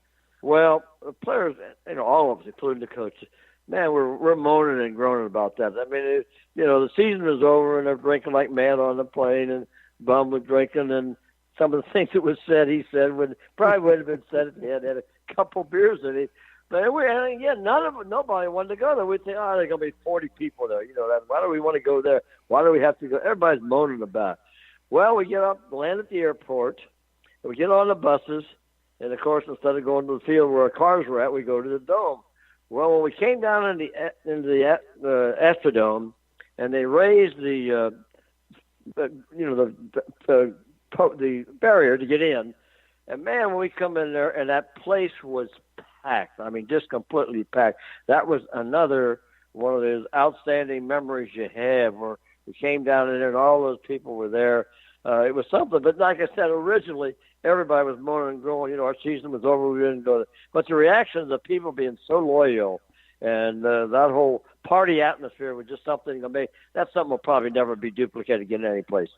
Well, the players, all of us, including the coaches, man, we're moaning and groaning about that. I mean, the season was over, and they're drinking like mad on the plane, and Bum was drinking, and some of the things that was said, he said, probably would have been said if he had a couple beers in it. But again, nobody wanted to go there. We think, there's going to be 40 people there. Why do we want to go there? Why do we have to go? Everybody's moaning about it. Well, we get up, land at the airport, and we get on the buses, and of course, instead of going to the field where our cars were at, we go to the dome. Well, when we came down into the Astrodome, and they raised the barrier to get in, and man, when we come in there, and that place was packed. I mean, just completely packed. That was another one of those outstanding memories you have, where we came down in there and all those people were there. It was something. But like I said, originally everybody was moaning and groaning. Our season was over. We didn't go there. But the reactions of people being so loyal and that whole party atmosphere was just something. That's something will probably never be duplicated again any place.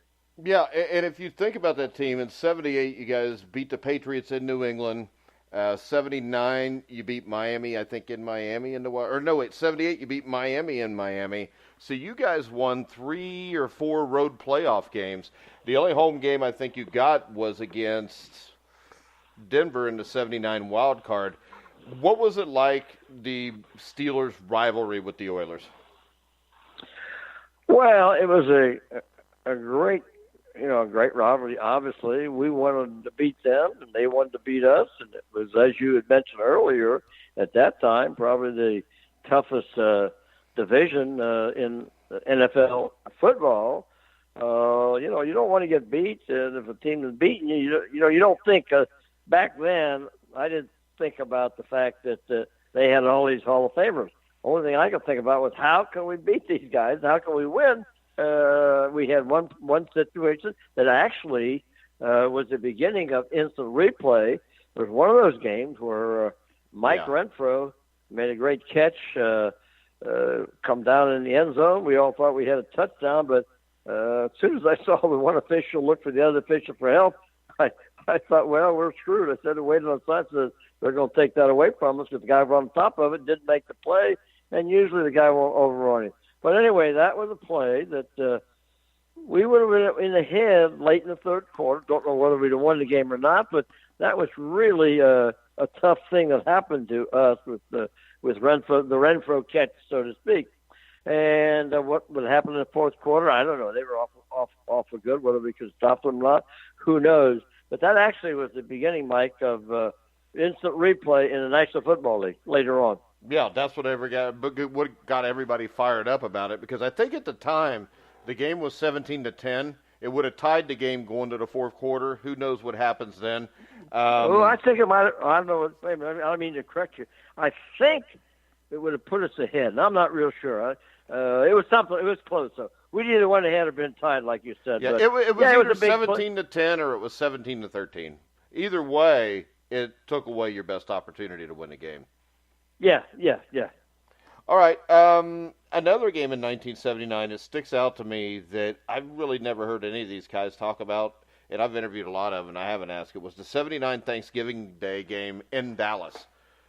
Yeah, and if you think about that team, in '78, you guys beat the Patriots in New England. '79, you beat Miami, I think, in Miami. '78, you beat Miami in Miami. So you guys won 3 or 4 road playoff games. The only home game I think you got was against Denver in the '79 wild card. What was it like, the Steelers rivalry with the Oilers? Well, it was a great rivalry. Obviously, we wanted to beat them, and they wanted to beat us. And it was, as you had mentioned earlier, at that time, probably the toughest division in NFL football. You don't want to get beat. If a team is beating you, you don't think. Back then, I didn't think about the fact that they had all these Hall of Famers. Only thing I could think about was, how can we beat these guys? How can we win? We had one situation that actually was the beginning of instant replay. It was one of those games where Mike Renfro made a great catch, come down in the end zone. We all thought we had a touchdown, but as soon as I saw the one official look for the other official for help, I thought, well, we're screwed. I said, waited on the side, so they're going to take that away from us because the guy on top of it didn't make the play, and usually the guy won't overrun it. But anyway, that was a play that we would have been in the head late in the third quarter. Don't know whether we'd have won the game or not, but that was really a tough thing that happened to us with Renfro, the Renfro catch, so to speak. And what would happen in the fourth quarter, I don't know. They were awful good. Whether we could stop them or not, who knows? But that actually was the beginning, Mike, of instant replay in the National Football League later on. Yeah, that's what got everybody fired up about it, because I think at the time the game was 17-10. It would have tied the game going to the fourth quarter. Who knows what happens then? I think it might. I don't know. I don't mean to correct you. I think it would have put us ahead, and I'm not real sure. It was something. It was close, though. We'd either went ahead or been tied, like you said. Yeah, but, it was either 17-10 or it was 17-13. Either way, it took away your best opportunity to win the game. Yeah. All right. Another game in 1979 that sticks out to me that I've really never heard any of these guys talk about, and I've interviewed a lot of them, and I haven't asked. It was the '79 Thanksgiving Day game in Dallas.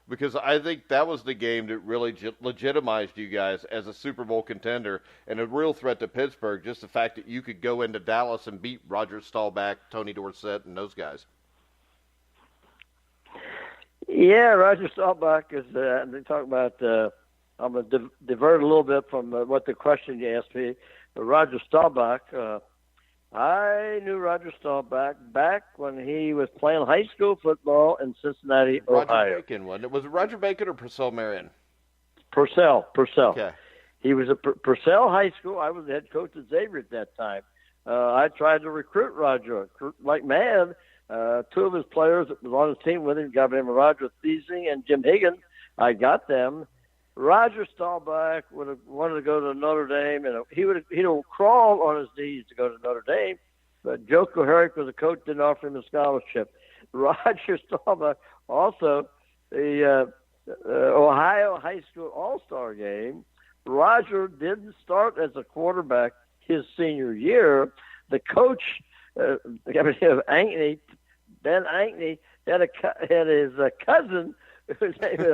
because I think that was the game that really legitimized you guys as a Super Bowl contender and a real threat to Pittsburgh, just the fact that you could go into Dallas and beat Roger Staubach, Tony Dorsett, and those guys. Yeah, Roger Staubach is, they talk about, I'm going to divert a little bit from what the question you asked me. But Roger Staubach, I knew Roger Staubach back when he was playing high school football in Cincinnati, Roger Ohio. Bacon, wasn't it? Was it Roger Bacon or Purcell Marion? Purcell. Okay. He was at Purcell High School. I was the head coach at Xavier at that time. I tried to recruit Roger like mad. Two of his players that was on his team with him, a guy named Roger Thiesing and Jim Higgins, I got them. Roger Staubach would have wanted to go to Notre Dame, and he'd have crawled on his knees to go to Notre Dame, but Joe Koharic was the coach, didn't offer him a scholarship. Roger Staubach also, the Ohio High School All-Star game, Roger didn't start as a quarterback his senior year. The coach, Ankney, Ben Ankney, had his cousin, whose name is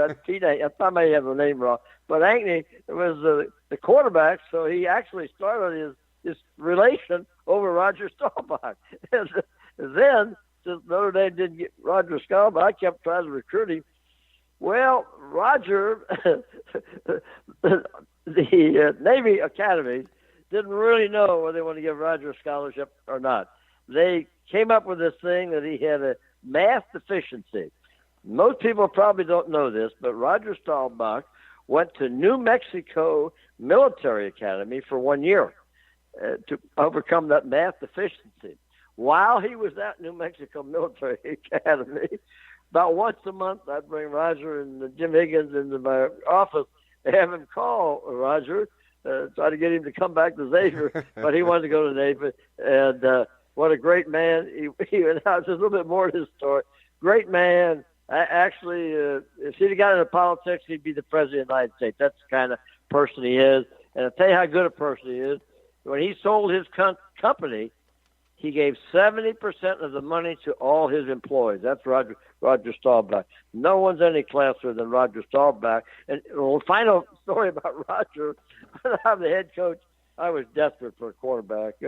I may have the name wrong, but Ankney was the quarterback, so he actually started his relation over Roger Staubach. And then, since Notre Dame didn't get Roger Staubach, I kept trying to recruit him. Well, Roger, the Navy Academy didn't really know whether they wanted to give Roger a scholarship or not. They came up with this thing that he had a math deficiency. Most people probably don't know this, but Roger Staubach went to New Mexico Military Academy for 1 year to overcome that math deficiency. While he was at New Mexico Military Academy, about once a month, I'd bring Roger and Jim Higgins into my office and have him call Roger, try to get him to come back to Xavier, but he wanted to go to Navy. And what a great man. He and just a little bit more to his story. Great man. Actually, if he'd got into politics, he'd be the president of the United States. That's the kind of person he is. And I'll tell you how good a person he is. When he sold his company, he gave 70% of the money to all his employees. That's Roger Staubach. No one's any classier than Roger Staubach. And a final story about Roger. When I'm the head coach, I was desperate for a quarterback.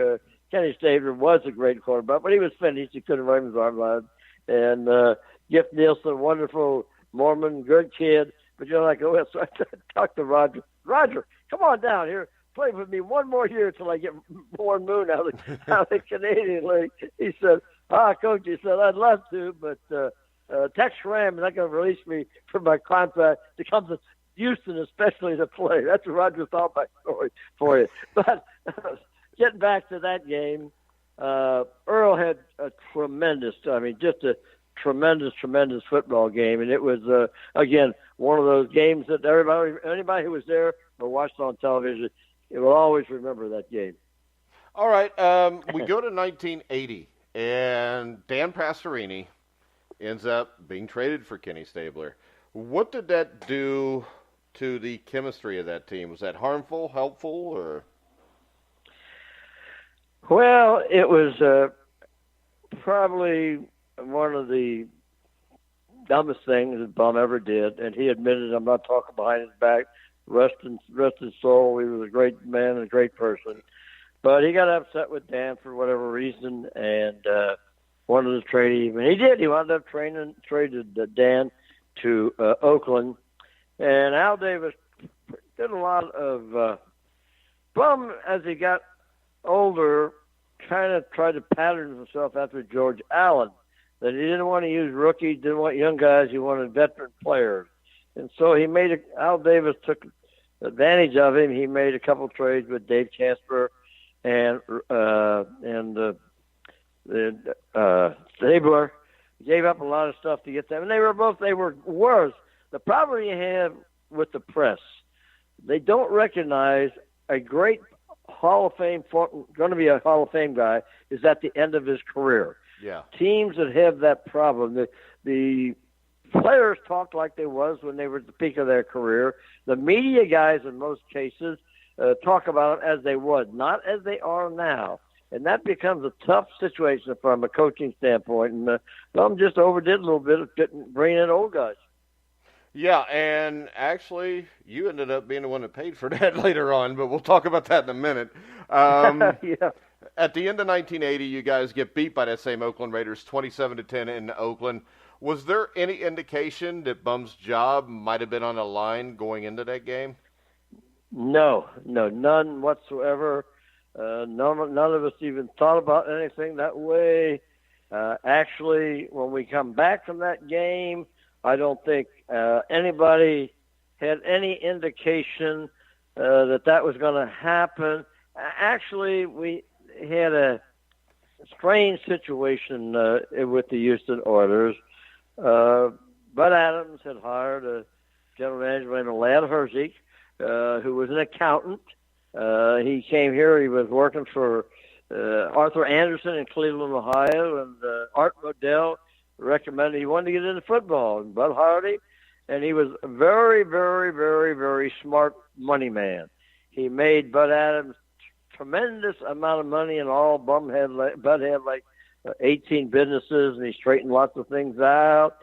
Kenny Stabler was a great quarterback, but he was finished. He couldn't run his arm line. And Gift Nielsen, wonderful Mormon, good kid. But so I talked to Roger. Roger, come on down here. Play with me one more year until I get Warren Moon out of the Canadian League. He said, Coach, he said, I'd love to, but Tex Schramm is not going to release me from my contract to come to Houston, especially to play. That's a Roger Staubach story for you. But getting back to that game, Earl had a tremendous football game, and it was again one of those games that anybody who was there or watched on television, it will always remember that game. All right, we go to 1980, and Dan Pastorini ends up being traded for Kenny Stabler. What did that do to the chemistry of that team? Was that harmful, helpful, or? Well, it was probably one of the dumbest things that Bum ever did, and he admitted, I'm not talking behind his back, rest his soul, he was a great man and a great person. But he got upset with Dan for whatever reason and wanted to trade him. And he did. He wound up traded Dan to Oakland. And Al Davis did a lot of Bum, as he got older, kind of tried to pattern himself after George Allen, that he didn't want to use rookies, didn't want young guys, he wanted veteran players. And so Al Davis took advantage of him. He made a couple trades with Dave Casper and Stabler. Gave up a lot of stuff to get them. And they were worse. The problem you have with the press, they don't recognize a great Hall of Fame, going to be a Hall of Fame guy, is at the end of his career. Yeah. Teams that have that problem, the players talk like they was when they were at the peak of their career. The media guys, in most cases, talk about it as they was, not as they are now. And that becomes a tough situation from a coaching standpoint. And Bum just overdid a little bit of bringing in old guys. Yeah, and actually, you ended up being the one that paid for that later on, but we'll talk about that in a minute. Um, Yeah. at the end of 1980, you guys get beat by that same Oakland Raiders, 27-10 in Oakland. Was there any indication that Bum's job might have been on the line going into that game? No, none whatsoever. None of us even thought about anything that way. Actually, when we come back from that game, I don't think anybody had any indication that was going to happen. Actually, we had a strange situation with the Houston Oilers. Bud Adams had hired a general manager named Lad Herzig, who was an accountant. He came here. He was working for Arthur Anderson in Cleveland, Ohio, and Art Modell recommended he wanted to get into football. And Bud hired him, and he was a very, very, very, very smart money man. He made Bud Adams tremendous amount of money, and all Bud had like 18 businesses, and he straightened lots of things out.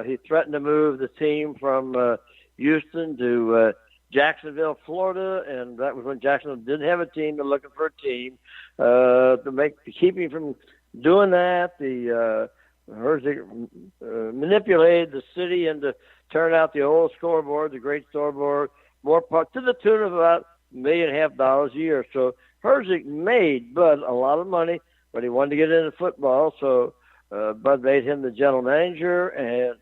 He threatened to move the team from Houston to Jacksonville, Florida, and that was when Jacksonville didn't have a team. They're looking for a team to keep him from doing that. The Herzig manipulated the city into turning out the old scoreboard, the great scoreboard, to the tune of about $1.5 million a year. So Herzig made Bud a lot of money, but he wanted to get into football, so Bud made him the general manager, and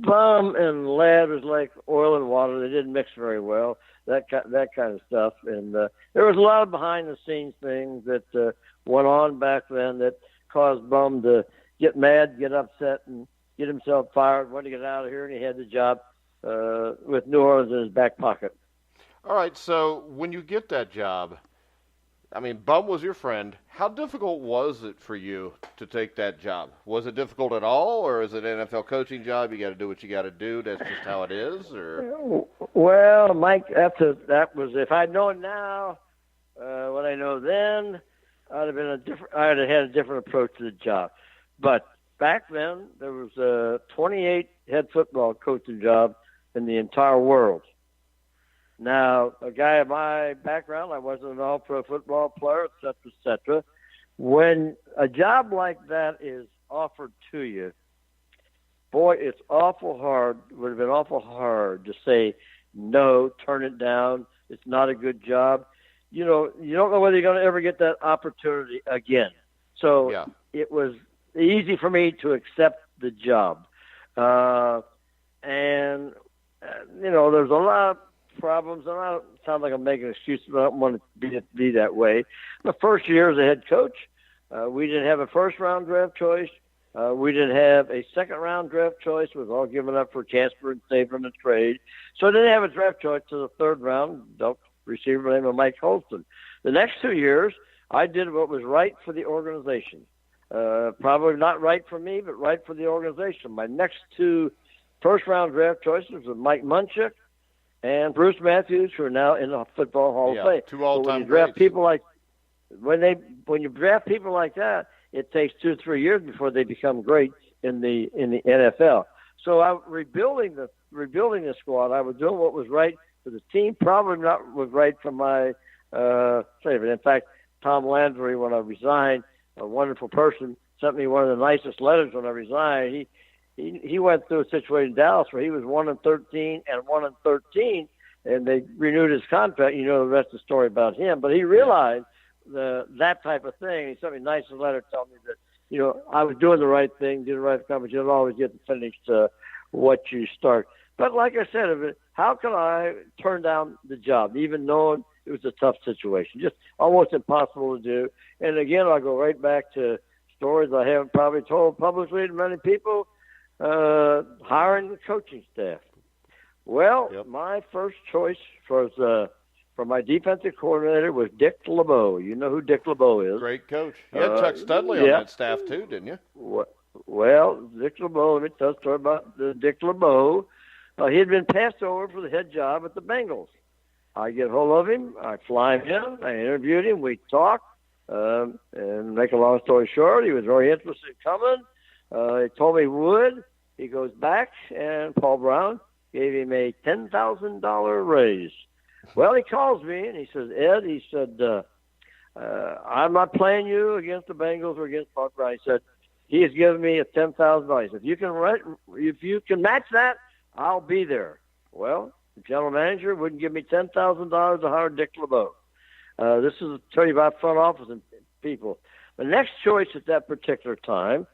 Bum and Ladd was like oil and water. They didn't mix very well, that kind of stuff. And there was a lot of behind-the-scenes things that went on back then that caused Bum to get mad, get upset, and get himself fired, wanted to get out of here, and he had the job with New Orleans in his back pocket. All right, so when you get that job, I mean, Bum was your friend. How difficult was it for you to take that job? Was it difficult at all, or is it an NFL coaching job? You got to do what you got to do. That's just how it is, or? Well, Mike, if I'd known now what I know then, I'd have had a different approach to the job. But back then, there was 28 head football coaching jobs in the entire world. Now, a guy of my background, I wasn't an all-pro football player, et cetera, et cetera. When a job like that is offered to you, boy, it's awful hard. It would have been awful hard to say no, turn it down. It's not a good job. You know, you don't know whether you're going to ever get that opportunity again. So It was easy for me to accept the job. There's a lot of problems, and I don't sound like I'm making excuses, but I don't want it to be that way. The first year as a head coach, we didn't have a first-round draft choice. We didn't have a second-round draft choice. It was all given up for Casper and Saban in the trade. So I didn't have a draft choice to the third round, receiver by the name of Mike Holston. The next 2 years, I did what was right for the organization. Probably not right for me, but right for the organization. My next 2 first-round draft choices were Mike Munchak and Bruce Matthews, who are now in the Football Hall of Fame. 2 all-time when you draft greats. people like when you draft people like that, it takes 2 or 3 years before they become great in the NFL. So I rebuilding the squad. I was doing what was right for the team. Probably not was right for my favorite. In fact, Tom Landry, when I resigned, a wonderful person, sent me one of the nicest letters when I resigned. He went through a situation in Dallas where he was 1-13 and 1-13, and they renewed his contract. You know the rest of the story about him. But he realized that type of thing. He sent me a nice letter telling me that, I was doing the right thing, did the right thing, but you don't always get to finish what you start. But like I said, how can I turn down the job, even knowing it was a tough situation? Just almost impossible to do. And again, I'll go right back to stories I haven't probably told publicly to many people. Hiring the coaching staff. Well, my first choice for my defensive coordinator was Dick LeBeau. You know who Dick LeBeau is? Great coach. You had Chuck Studley on that staff too, didn't you? Well, Dick LeBeau. Let me tell a story about Dick LeBeau. He had been passed over for the head job at the Bengals. I get hold of him. I fly him in. I interviewed him. We talked. And make a long story short, he was very interested in coming. He told me he would. He goes back, and Paul Brown gave him a $10,000 raise. Well, he calls me, and he says, Ed, he said, I'm not playing you against the Bengals or against Paul Brown. He said, he has given me a $10,000. If you can match that, I'll be there. Well, the general manager wouldn't give me $10,000 to hire Dick LeBeau. This is tell you about front office and people. The next choice at that particular time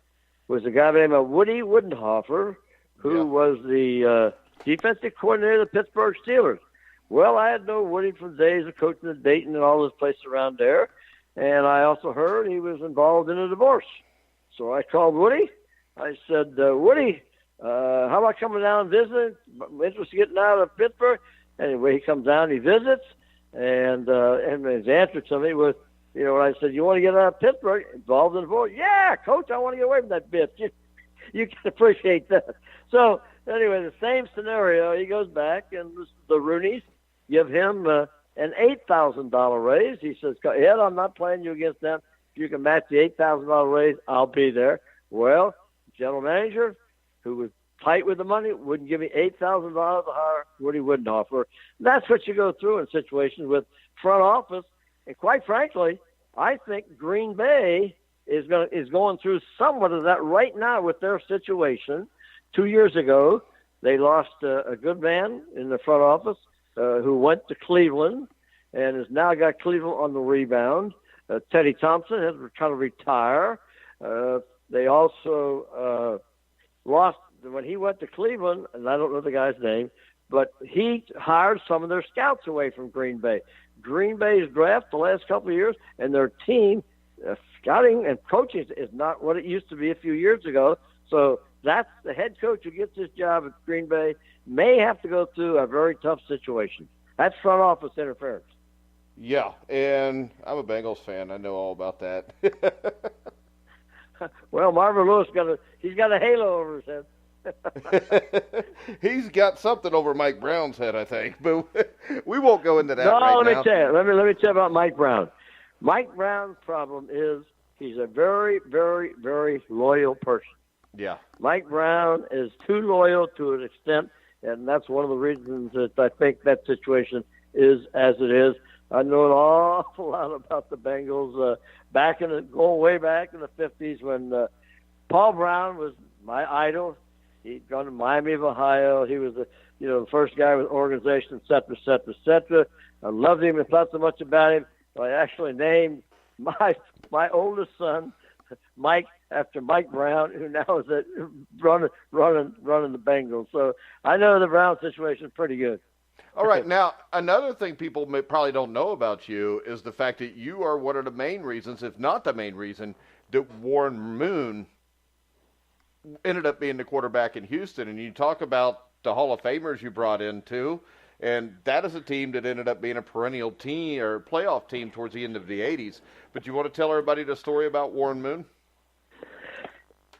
was a guy by the name of Woody Woodenhofer, who was the defensive coordinator of the Pittsburgh Steelers. Well, I had known Woody from days of coaching at Dayton and all those places around there, and I also heard he was involved in a divorce. So I called Woody. I said, Woody, how about coming down and visiting? I'm interested in getting out of Pittsburgh. Anyway, he comes down, he visits, and his answer to me was, when I said, you want to get out of Pittsburgh, involved in the divorce? Yeah, Coach, I want to get away from that bitch. You can appreciate that. So anyway, the same scenario. He goes back, and the Rooneys give him an $8,000 raise. He says, Ed, I'm not playing you against them. If you can match the $8,000 raise, I'll be there. Well, general manager, who was tight with the money, wouldn't give me $8,000 to hire Woody Woodenhofer. That's what you go through in situations with front office. And quite frankly, I think Green Bay is going through somewhat of that right now with their situation. 2 years ago, they lost a good man in the front office who went to Cleveland and has now got Cleveland on the rebound. Teddy Thompson has kind of retire. They also lost when he went to Cleveland, and I don't know the guy's name, but he hired some of their scouts away from Green Bay. Green Bay's draft the last couple of years, and their team scouting and coaching is not what it used to be a few years ago. So that's the head coach who gets this job at Green Bay may have to go through a very tough situation. That's front office interference. Yeah, and I'm a Bengals fan. I know all about that. Well, Marvin Lewis he's got a halo over his head. He's got something over Mike Brown's head, I think, but we won't go into that let me tell you about Mike Brown. Mike Brown's problem is he's a very, very, very loyal person. Yeah. Mike Brown is too loyal to an extent, and that's one of the reasons that I think that situation is as it is. I know an awful lot about the Bengals going way back in the 50s when Paul Brown was my idol. He'd gone to Miami of Ohio. He was the first guy with organization, et cetera, et cetera, et cetera. I loved him and thought so much about him. I actually named my oldest son Mike after Mike Brown, who now is running the Bengals. So I know the Brown situation is pretty good. All right. Now, another thing people probably don't know about you is the fact that you are one of the main reasons, if not the main reason, that Warren Moon ended up being the quarterback in Houston. And you talk about the Hall of Famers you brought in, too. And that is a team that ended up being a perennial team or playoff team towards the end of the 80s. But you want to tell everybody the story about Warren Moon?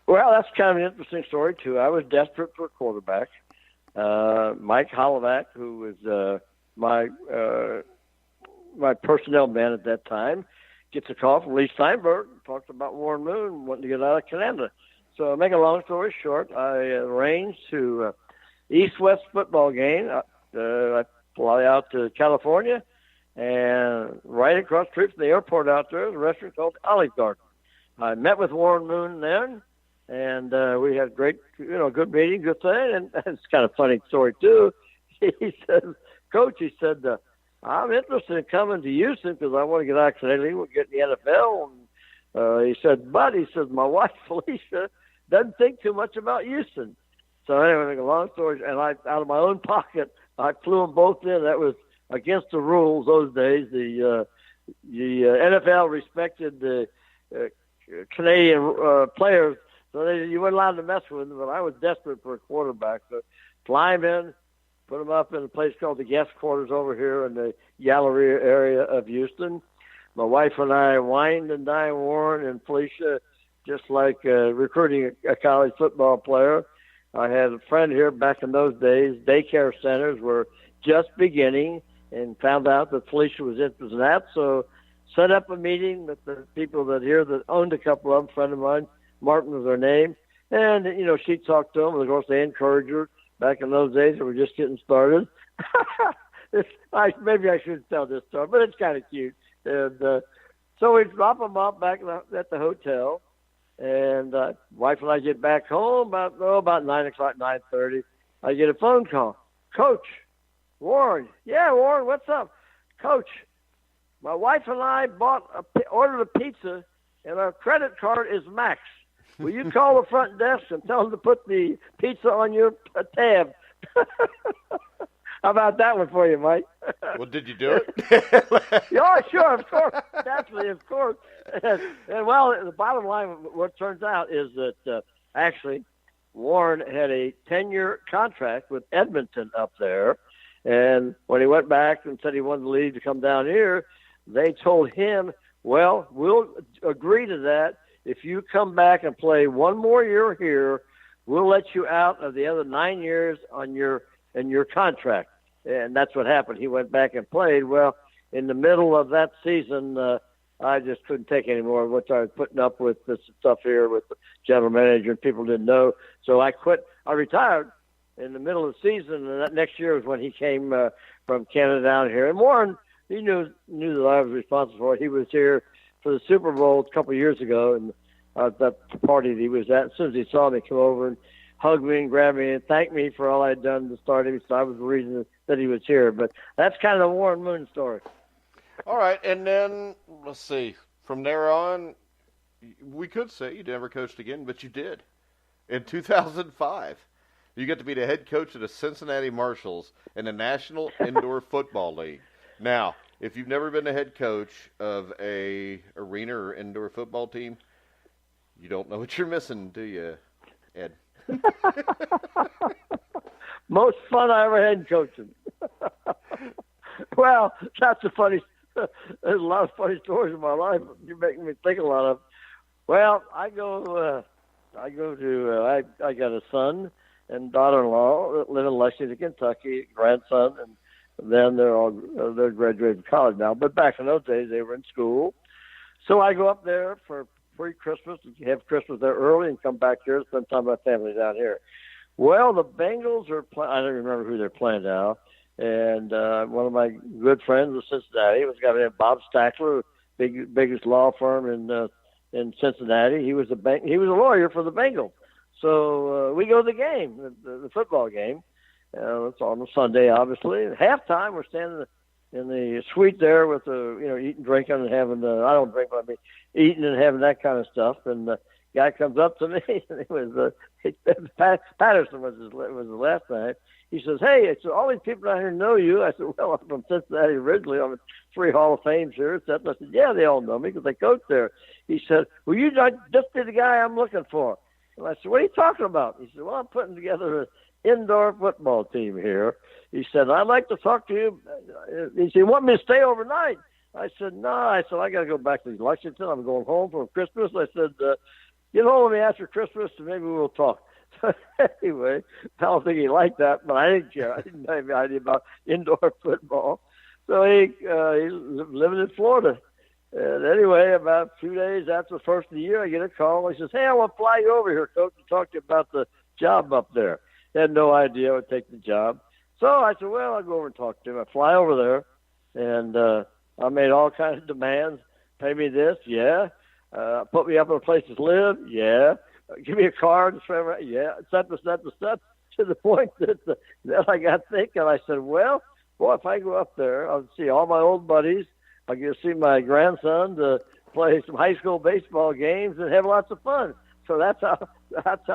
Well, that's kind of an interesting story, too. I was desperate for a quarterback. Mike Holloway, who was my personnel man at that time, gets a call from Lee Steinberg, talks about Warren Moon wanting to get out of Canada. So, make a long story short, I arranged to East-West football game. I fly out to California, and right across the street from the airport out there is a restaurant called Olive Garden. I met with Warren Moon then, and we had great, good meeting, good thing. And it's kind of a funny story, too. He said, Coach, I'm interested in coming to Houston because I want to get out of Canada. We'll get in the NFL. And he said, my wife, Felicia, doesn't think too much about Houston. So anyway, make a long story, and out of my own pocket, I flew them both in. That was against the rules those days. The NFL respected the Canadian players, so you weren't allowed to mess with them. But I was desperate for a quarterback, so fly him in, put him up in a place called the guest quarters over here in the Galleria area of Houston. My wife and I wined and dined Warren and Felicia, just like recruiting a college football player. I had a friend here back in those days. Daycare centers were just beginning and found out that Felicia was interested in that. So set up a meeting with the people that owned a couple of them, a friend of mine, Martin was her name. And, she talked to them. Of course, they encouraged her. Back in those days, we were just getting started. Maybe I shouldn't tell this story, but it's kind of cute. And so we drop them off back at the hotel. And wife and I get back home about 9 o'clock, 9:30. I get a phone call. Coach, Warren. Yeah, Warren, what's up? Coach, my wife and I ordered a pizza, and our credit card is maxed. Will you call the front desk and tell them to put the pizza on your tab? How about that one for you, Mike? Well, did you do it? Yeah, sure, of course. Naturally, of course. And, well, the bottom line, what turns out is that actually Warren had a 10-year contract with Edmonton up there. And when he went back and said he wanted to leave to come down here, they told him, well, we'll agree to that. If you come back and play one more year here, we'll let you out of the other 9 years in your contract. And that's what happened. He went back and played. Well, in the middle of that season, I just couldn't take any more of what I was putting up with this stuff here with the general manager, and people didn't know. So I quit. I retired in the middle of the season, and that next year was when he came from Canada down here. And Warren, he knew that I was responsible for it. He was here for the Super Bowl a couple of years ago, and that party that he was at. As soon as he saw me, come over and hugged me and grabbed me and thanked me for all I'd done to start him. So I was the reason that he was here. But that's kind of the Warren Moon story. All right, and then, let's see, from there on, we could say you never coached again, but you did. In 2005, you got to be the head coach of the Cincinnati Marshals in the National Indoor Football League. Now, if you've never been the head coach of a arena or indoor football team, you don't know what you're missing, do you, Ed? Most fun I ever had coaching. Well, that's a funny. There's a lot of funny stories in my life. You're making me think a lot of. Well, I got a son and daughter-in-law that live in Lexington, Kentucky, grandson, and then they're graduated from college now. But back in those days, they were in school. So I go up there for pre-Christmas, have Christmas there early, and come back here and spend time with my family down here. Well, the Bengals are playing. I don't remember who they're playing now. And one of my good friends was Cincinnati. Was a guy named Bob Stackler, biggest law firm in Cincinnati. He was a lawyer for the Bengals. So we go to the game, the football game. It's on a Sunday, obviously. At halftime, we're standing in the suite there with eating, drinking, and having I don't drink, but I mean eating and having that kind of stuff. And the guy comes up to me, and it was Patterson was the last name. He says, "Hey, it's all these people down here know you." I said, "Well, I'm from Cincinnati originally. I'm in 3 Hall of Fames here." I said, "Yeah, they all know me because they coach there." He said, "Well, you just be the guy I'm looking for." And I said, "What are you talking about?" He said, "Well, I'm putting together an indoor football team here." He said, "I'd like to talk to you." He said, "You want me to stay overnight?" I said, "No." I said, "I got to go back to Lexington. I'm going home for Christmas." I said, "Get home with me after Christmas and maybe we'll talk." So anyway, I don't think he liked that, but I didn't care. I didn't have any idea about indoor football. So he's living in Florida. And anyway, about 2 days after the first of the year, I get a call. He says, "Hey, I want to fly you over here, Coach, to talk to you about the job up there." He had no idea I would take the job. So I said, "Well, I'll go over and talk to him." I fly over there, and I made all kinds of demands. Pay me this, yeah. Put me up in a place to live, yeah. Give me a car to drive around, yeah. Et cetera, to the point that then I got thinking. I said, "Well, boy, if I go up there, I'll see all my old buddies. I'll get to see my grandson to play some high school baseball games and have lots of fun." So that's how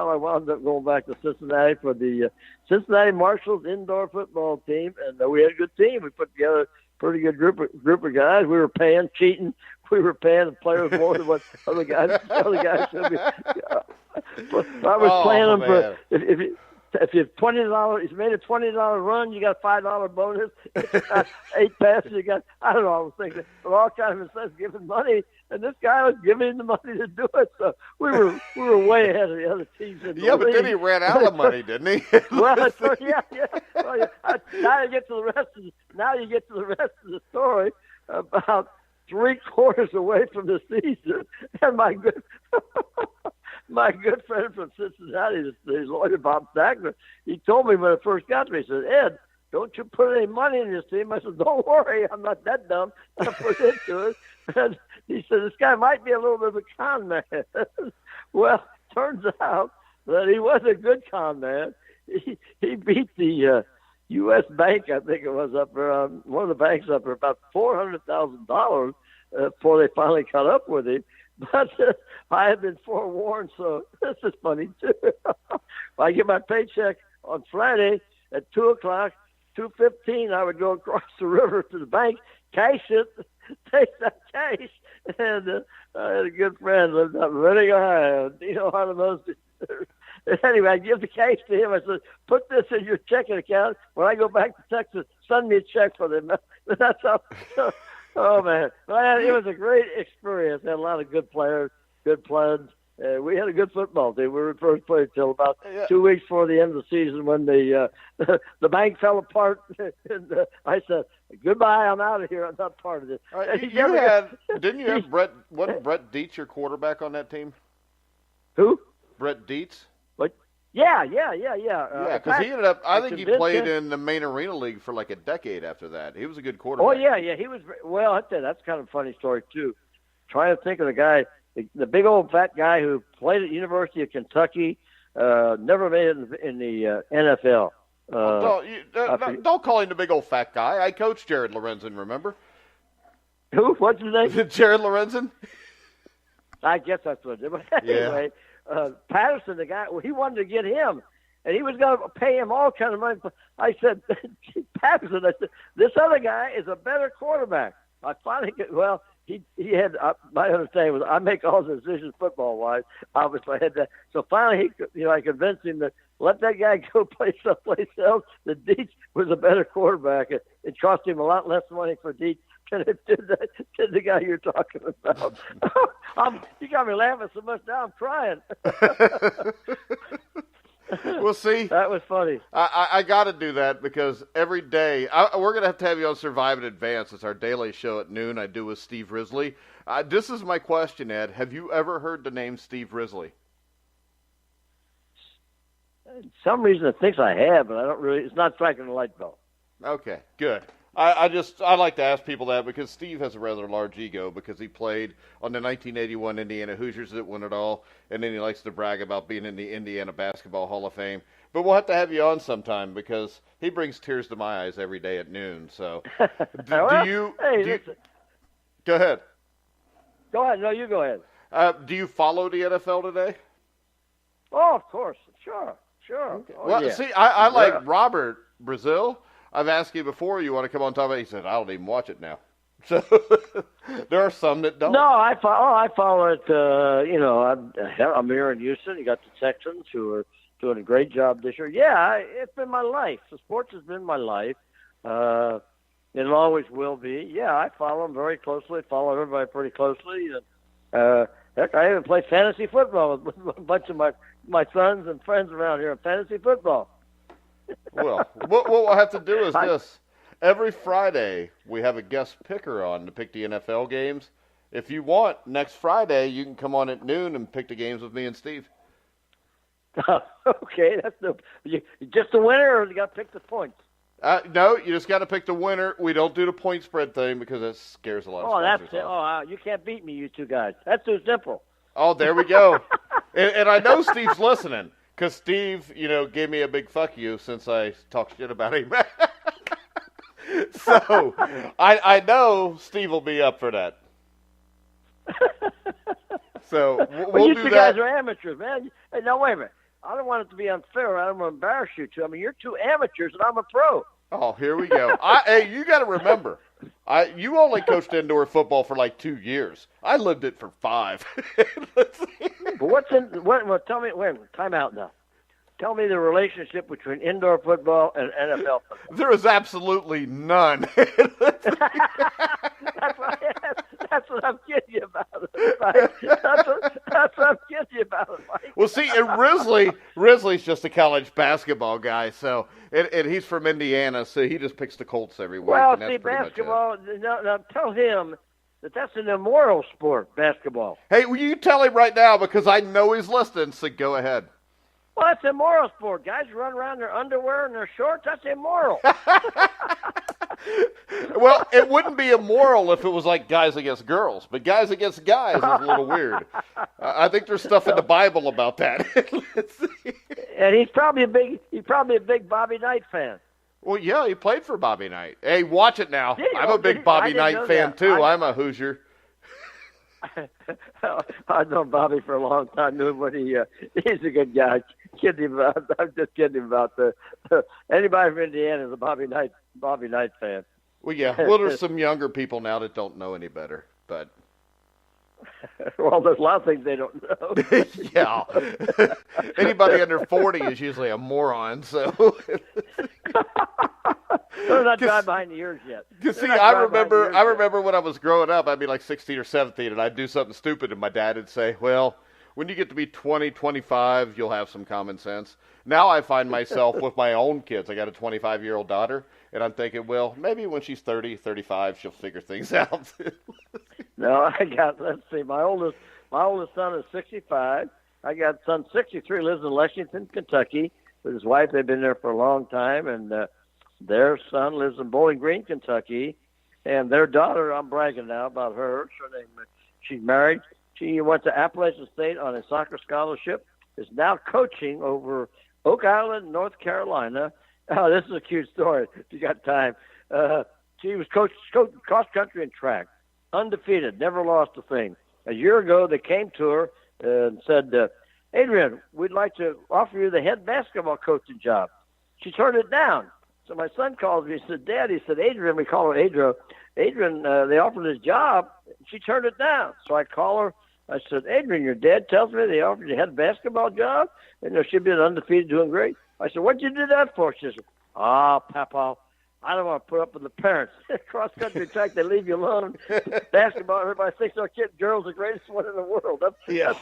I wound up going back to Cincinnati for the Cincinnati Marshals indoor football team, and we had a good team. We put together a pretty good group of guys. We were cheating. We were paying the players more than what other guys should be. I was playing them for if you $20, if you made a $20 run, you got a $5 bonus. If you got 8 passes, you got I don't know. I was thinking of all kinds of incentives, giving money, and this guy was giving him the money to do it. So we were way ahead of the other teams. In the but league. then he ran out of money, didn't he? Well, yeah. Well, now you get to the rest of the story. About 3/4 away from the season, and my my good friend from Cincinnati, the lawyer Bob Sackler, he told me when I first got to me, he said, Ed, don't you put any money in this team. I said, don't worry, I'm not that dumb. I put into it. And he said, this guy might be a little bit of a con man. Well, turns out that he was a good con man. He beat the U.S. Bank, I think it was, up there, one of the banks up there, about $400,000 before they finally caught up with him. But I had been forewarned, so this is funny, too. I get my paycheck on Friday at 2 o'clock, 2:15, I would go across the river to the bank, cash it, take that cash. And I had a good friend lived up in Reading, Ohio. You know how to those. Anyway, I give the cash to him. I said, put this in your checking account. When I go back to Texas, send me a check for them. That's how. Oh, man. It was a great experience. Had a lot of good players, good plans. We had a good football team. We were first place until about 2 weeks before the end of the season when the bank fell apart. And I said, goodbye, I'm out of here. I'm not part of this. Right, didn't you have wasn't Brett Dietz your quarterback on that team? Who? Brett Dietz? What? Yeah. Yeah, because he ended up, I think he played in the main arena league for like a decade after that. He was a good quarterback. Oh, yeah. He was, well, that's kind of a funny story, too. Trying to think of the guy, the big old fat guy who played at the University of Kentucky, never made it in the NFL. Don't call him the big old fat guy. I coached Jared Lorenzen, remember? Who? What's his name? Jared Lorenzen. I guess that's what it is. But anyway, Patterson, the guy, he wanted to get him, and he was going to pay him all kind of money. I said, Patterson, this other guy is a better quarterback. I finally he had, my understanding was I make all the decisions football-wise. Obviously, I had that. So finally, I convinced him to let that guy go play someplace else. The Dietz was a better quarterback. It cost him a lot less money for Dietz than it did the guy you're talking about. You got me laughing so much now I'm crying. Well, see, that was funny. I got to do that because every day we're going to have you on Survive in Advance. It's our daily show at noon. I do with Steve Risley. This is my question, Ed. Have you ever heard the name Steve Risley? Some reason I think I have, but I don't really. It's not striking the light bulb. Okay, good. I like to ask people that because Steve has a rather large ego because he played on the 1981 Indiana Hoosiers that won it all, and then he likes to brag about being in the Indiana Basketball Hall of Fame. But we'll have to have you on sometime because he brings tears to my eyes every day at noon. So, Go ahead. Go ahead. No, you go ahead. Do you follow the NFL today? Oh, of course. Sure. Okay. Oh, see, I like Robert Brazile. I've asked you before, you want to come on and talk about it? He said, I don't even watch it now. So there are some that don't. No, I follow it. I'm here in Houston. You got the Texans who are doing a great job this year. Yeah, it's been my life. The sports has been my life. It always will be. Yeah, I follow them very closely. Follow everybody pretty closely. Heck, I even play fantasy football with a bunch of my sons and friends around here in fantasy football. Well, what we'll have to do is this. Every Friday, we have a guest picker on to pick the NFL games. If you want, next Friday, you can come on at noon and pick the games with me and Steve. Okay, just the winner, or you got to pick the points? No, you just got to pick the winner. We don't do the point spread thing because it scares a lot of sponsors off. You can't beat me, you two guys. That's too simple. Oh, there we go. and I know Steve's listening. Because Steve, gave me a big fuck you since I talked shit about him. So, I know Steve will be up for that. So, we'll you do two that. guys are amateurs, man. Hey, now, wait a minute. I don't want it to be unfair. I don't want to embarrass you two. I mean, you're two amateurs, and I'm a pro. Oh, here we go. Hey, you got to remember, you only coached indoor football for like 2 years. I lived it for 5. But tell me, wait a minute, time out now. Tell me the relationship between indoor football and NFL football. There is absolutely none. That's what I'm kidding you about it, Mike. That's what I'm kidding you about it, Mike. Well, see, and Risley's just a college basketball guy, so and he's from Indiana, so he just picks the Colts every week. Well, and that's see, basketball. Now tell him that that's an immoral sport, basketball. Hey, will you tell him right now because I know he's listening, so go ahead. Well, that's an immoral sport. Guys run around in their underwear and their shorts. That's immoral. Well, it wouldn't be immoral if it was like guys against girls, but guys against guys is a little weird. I think there's stuff in the Bible about that. Let's see. And he's probably a big Bobby Knight fan. Well, yeah, he played for Bobby Knight. Hey, watch it now. I'm a big Bobby Knight fan, too. I'm a Hoosier. I've known Bobby for a long time. Knew him when he's a good guy. I'm just kidding him about anybody from Indiana is a Bobby Knight fan. Well, yeah. Well, there's some younger people now that don't know any better, but. Well, there's a lot of things they don't know. Yeah. Anybody under 40 is usually a moron, so. They're not driving behind the ears yet. You see, I remember when I was growing up, I'd be like 16 or 17, and I'd do something stupid, and my dad would say, well, when you get to be 20, 25, you'll have some common sense. Now I find myself with my own kids. I got a 25-year-old daughter, and I'm thinking, well, maybe when she's 30, 35, she'll figure things out. No, let's see, my oldest son is 65. I got son 63, lives in Lexington, Kentucky, with his wife. They've been there for a long time, and their son lives in Bowling Green, Kentucky, and their daughter, I'm bragging now about her. She's married. She went to Appalachian State on a soccer scholarship, is now coaching over Oak Island, North Carolina. Oh, this is a cute story if you got time. She was coached cross-country and track, undefeated, never lost a thing. A year ago, they came to her and said, Adrian, we'd like to offer you the head basketball coaching job. She turned it down. So my son called me. He said, Dad, he said, Adrian, we call her Adrian. Adrian, they offered his job. She turned it down. So I call her. I said, Adrian, your dad tells me they offered you a head basketball job, and she'd been undefeated, doing great. I said, what'd you do that for? She said, Papa, I don't want to put up with the parents. Cross-country track, they leave you alone. Basketball, everybody thinks our girl's the greatest one in the world. That's a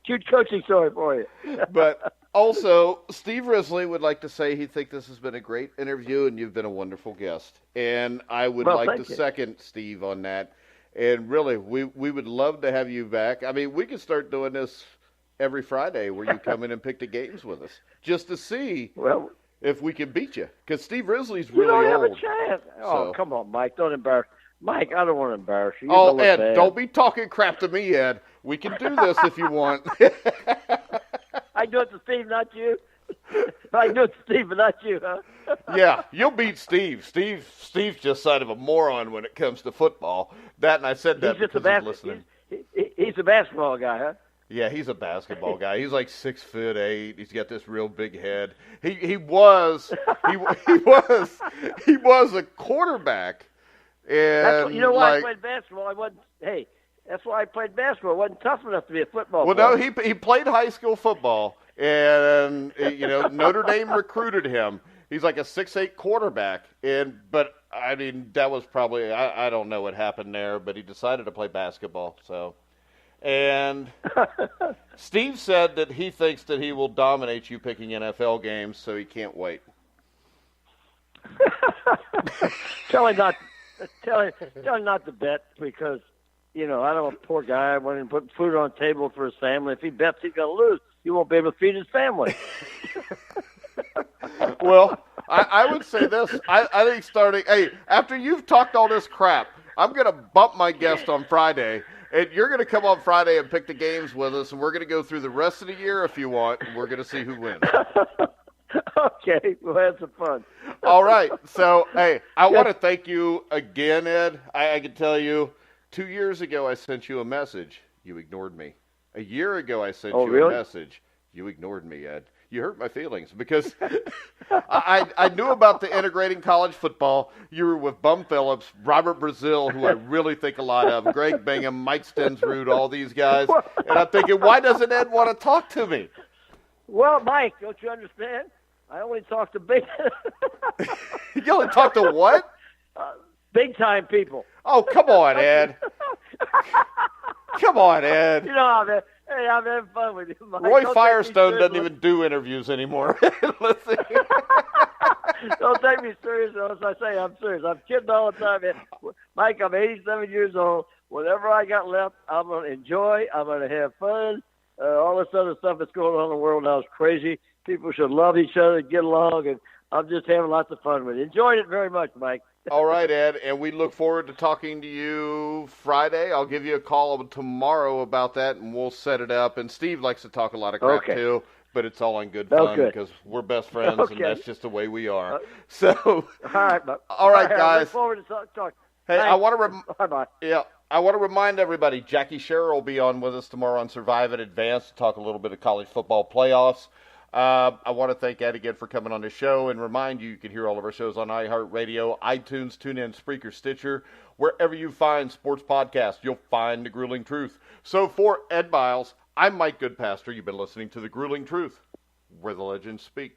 cute coaching story for you. But also, Steve Risley would like to say he thinks this has been a great interview, and you've been a wonderful guest. And I would like to second Steve on that. And really, we would love to have you back. I mean, we could start doing this every Friday where you come in and pick the games with us just to see if we can beat you. Because Steve Risley's really old. You don't have a chance. Oh, come on, Mike. Don't embarrass. Mike, I don't want to embarrass you. Ed, don't be talking crap to me, Ed. We can do this if you want. I do it to Steve, not you. I do it to Steve, but not you, huh? Yeah, you'll beat Steve. Steve's just side of a moron when it comes to football. That, and I said that because he's listening. He's a basketball guy, huh? Yeah, he's a basketball guy. He's like 6'8". He's got this real big head. He was a quarterback. And you know why I played basketball? That's why I played basketball. It wasn't tough enough to be a football player. Well, no, he played high school football, and Notre Dame recruited him. He's like a 6'8" quarterback, but I mean that was probably I don't know what happened there, but he decided to play basketball. So, and Steve said that he thinks that he will dominate you picking NFL games, so he can't wait. Tell him not to bet because I don't want a poor guy wanting to put food on the table for his family. If he bets he's going to lose, he won't be able to feed his family. Well, I would say this. I think after you've talked all this crap, I'm going to bump my guest on Friday, and you're going to come on Friday and pick the games with us, and we're going to go through the rest of the year if you want, and we're going to see who wins. Okay, we'll have some fun. All right. So, hey, I want to thank you again, Ed. I can tell you, 2 years ago I sent you a message. You ignored me. A year ago I sent you a message. You ignored me, Ed. You hurt my feelings because I knew about the integrating college football. You were with Bum Phillips, Robert Brazile, who I really think a lot of, Greg Bingham, Mike Stensrud, all these guys. And I'm thinking, why doesn't Ed want to talk to me? Well, Mike, don't you understand? I only talk to big. You only talk to what? Big-time people. Oh, come on, Ed. Come on, Ed. I'm having fun with you, Mike. Roy Firestone doesn't even do interviews anymore. Let's see. Don't take me serious, though. As I say, I'm serious. I'm kidding all the time. Mike, I'm 87 years old. whatever I got left, I'm going to enjoy. I'm going to have fun. All this other stuff that's going on in the world now is crazy. People should love each other, get along, and I'm just having lots of fun with it. Enjoyed it very much, Mike. All right, Ed, and we look forward to talking to you Friday. I'll give you a call tomorrow about that, and we'll set it up. And Steve likes to talk a lot of crap, too, but it's all in good fun because we're best friends, and that's just the way we are. All right, guys. I look forward to talking. Hey, I want to Bye-bye. Yeah, I want to remind everybody, Jackie Scherer will be on with us tomorrow on Survive in Advance to talk a little bit of college football playoffs. I want to thank Ed again for coming on the show and remind you can hear all of our shows on iHeartRadio, iTunes, TuneIn, Spreaker, Stitcher. Wherever you find sports podcasts, you'll find The Grueling Truth. So for Ed Biles, I'm Mike Goodpaster. You've been listening to The Grueling Truth, where the legends speak.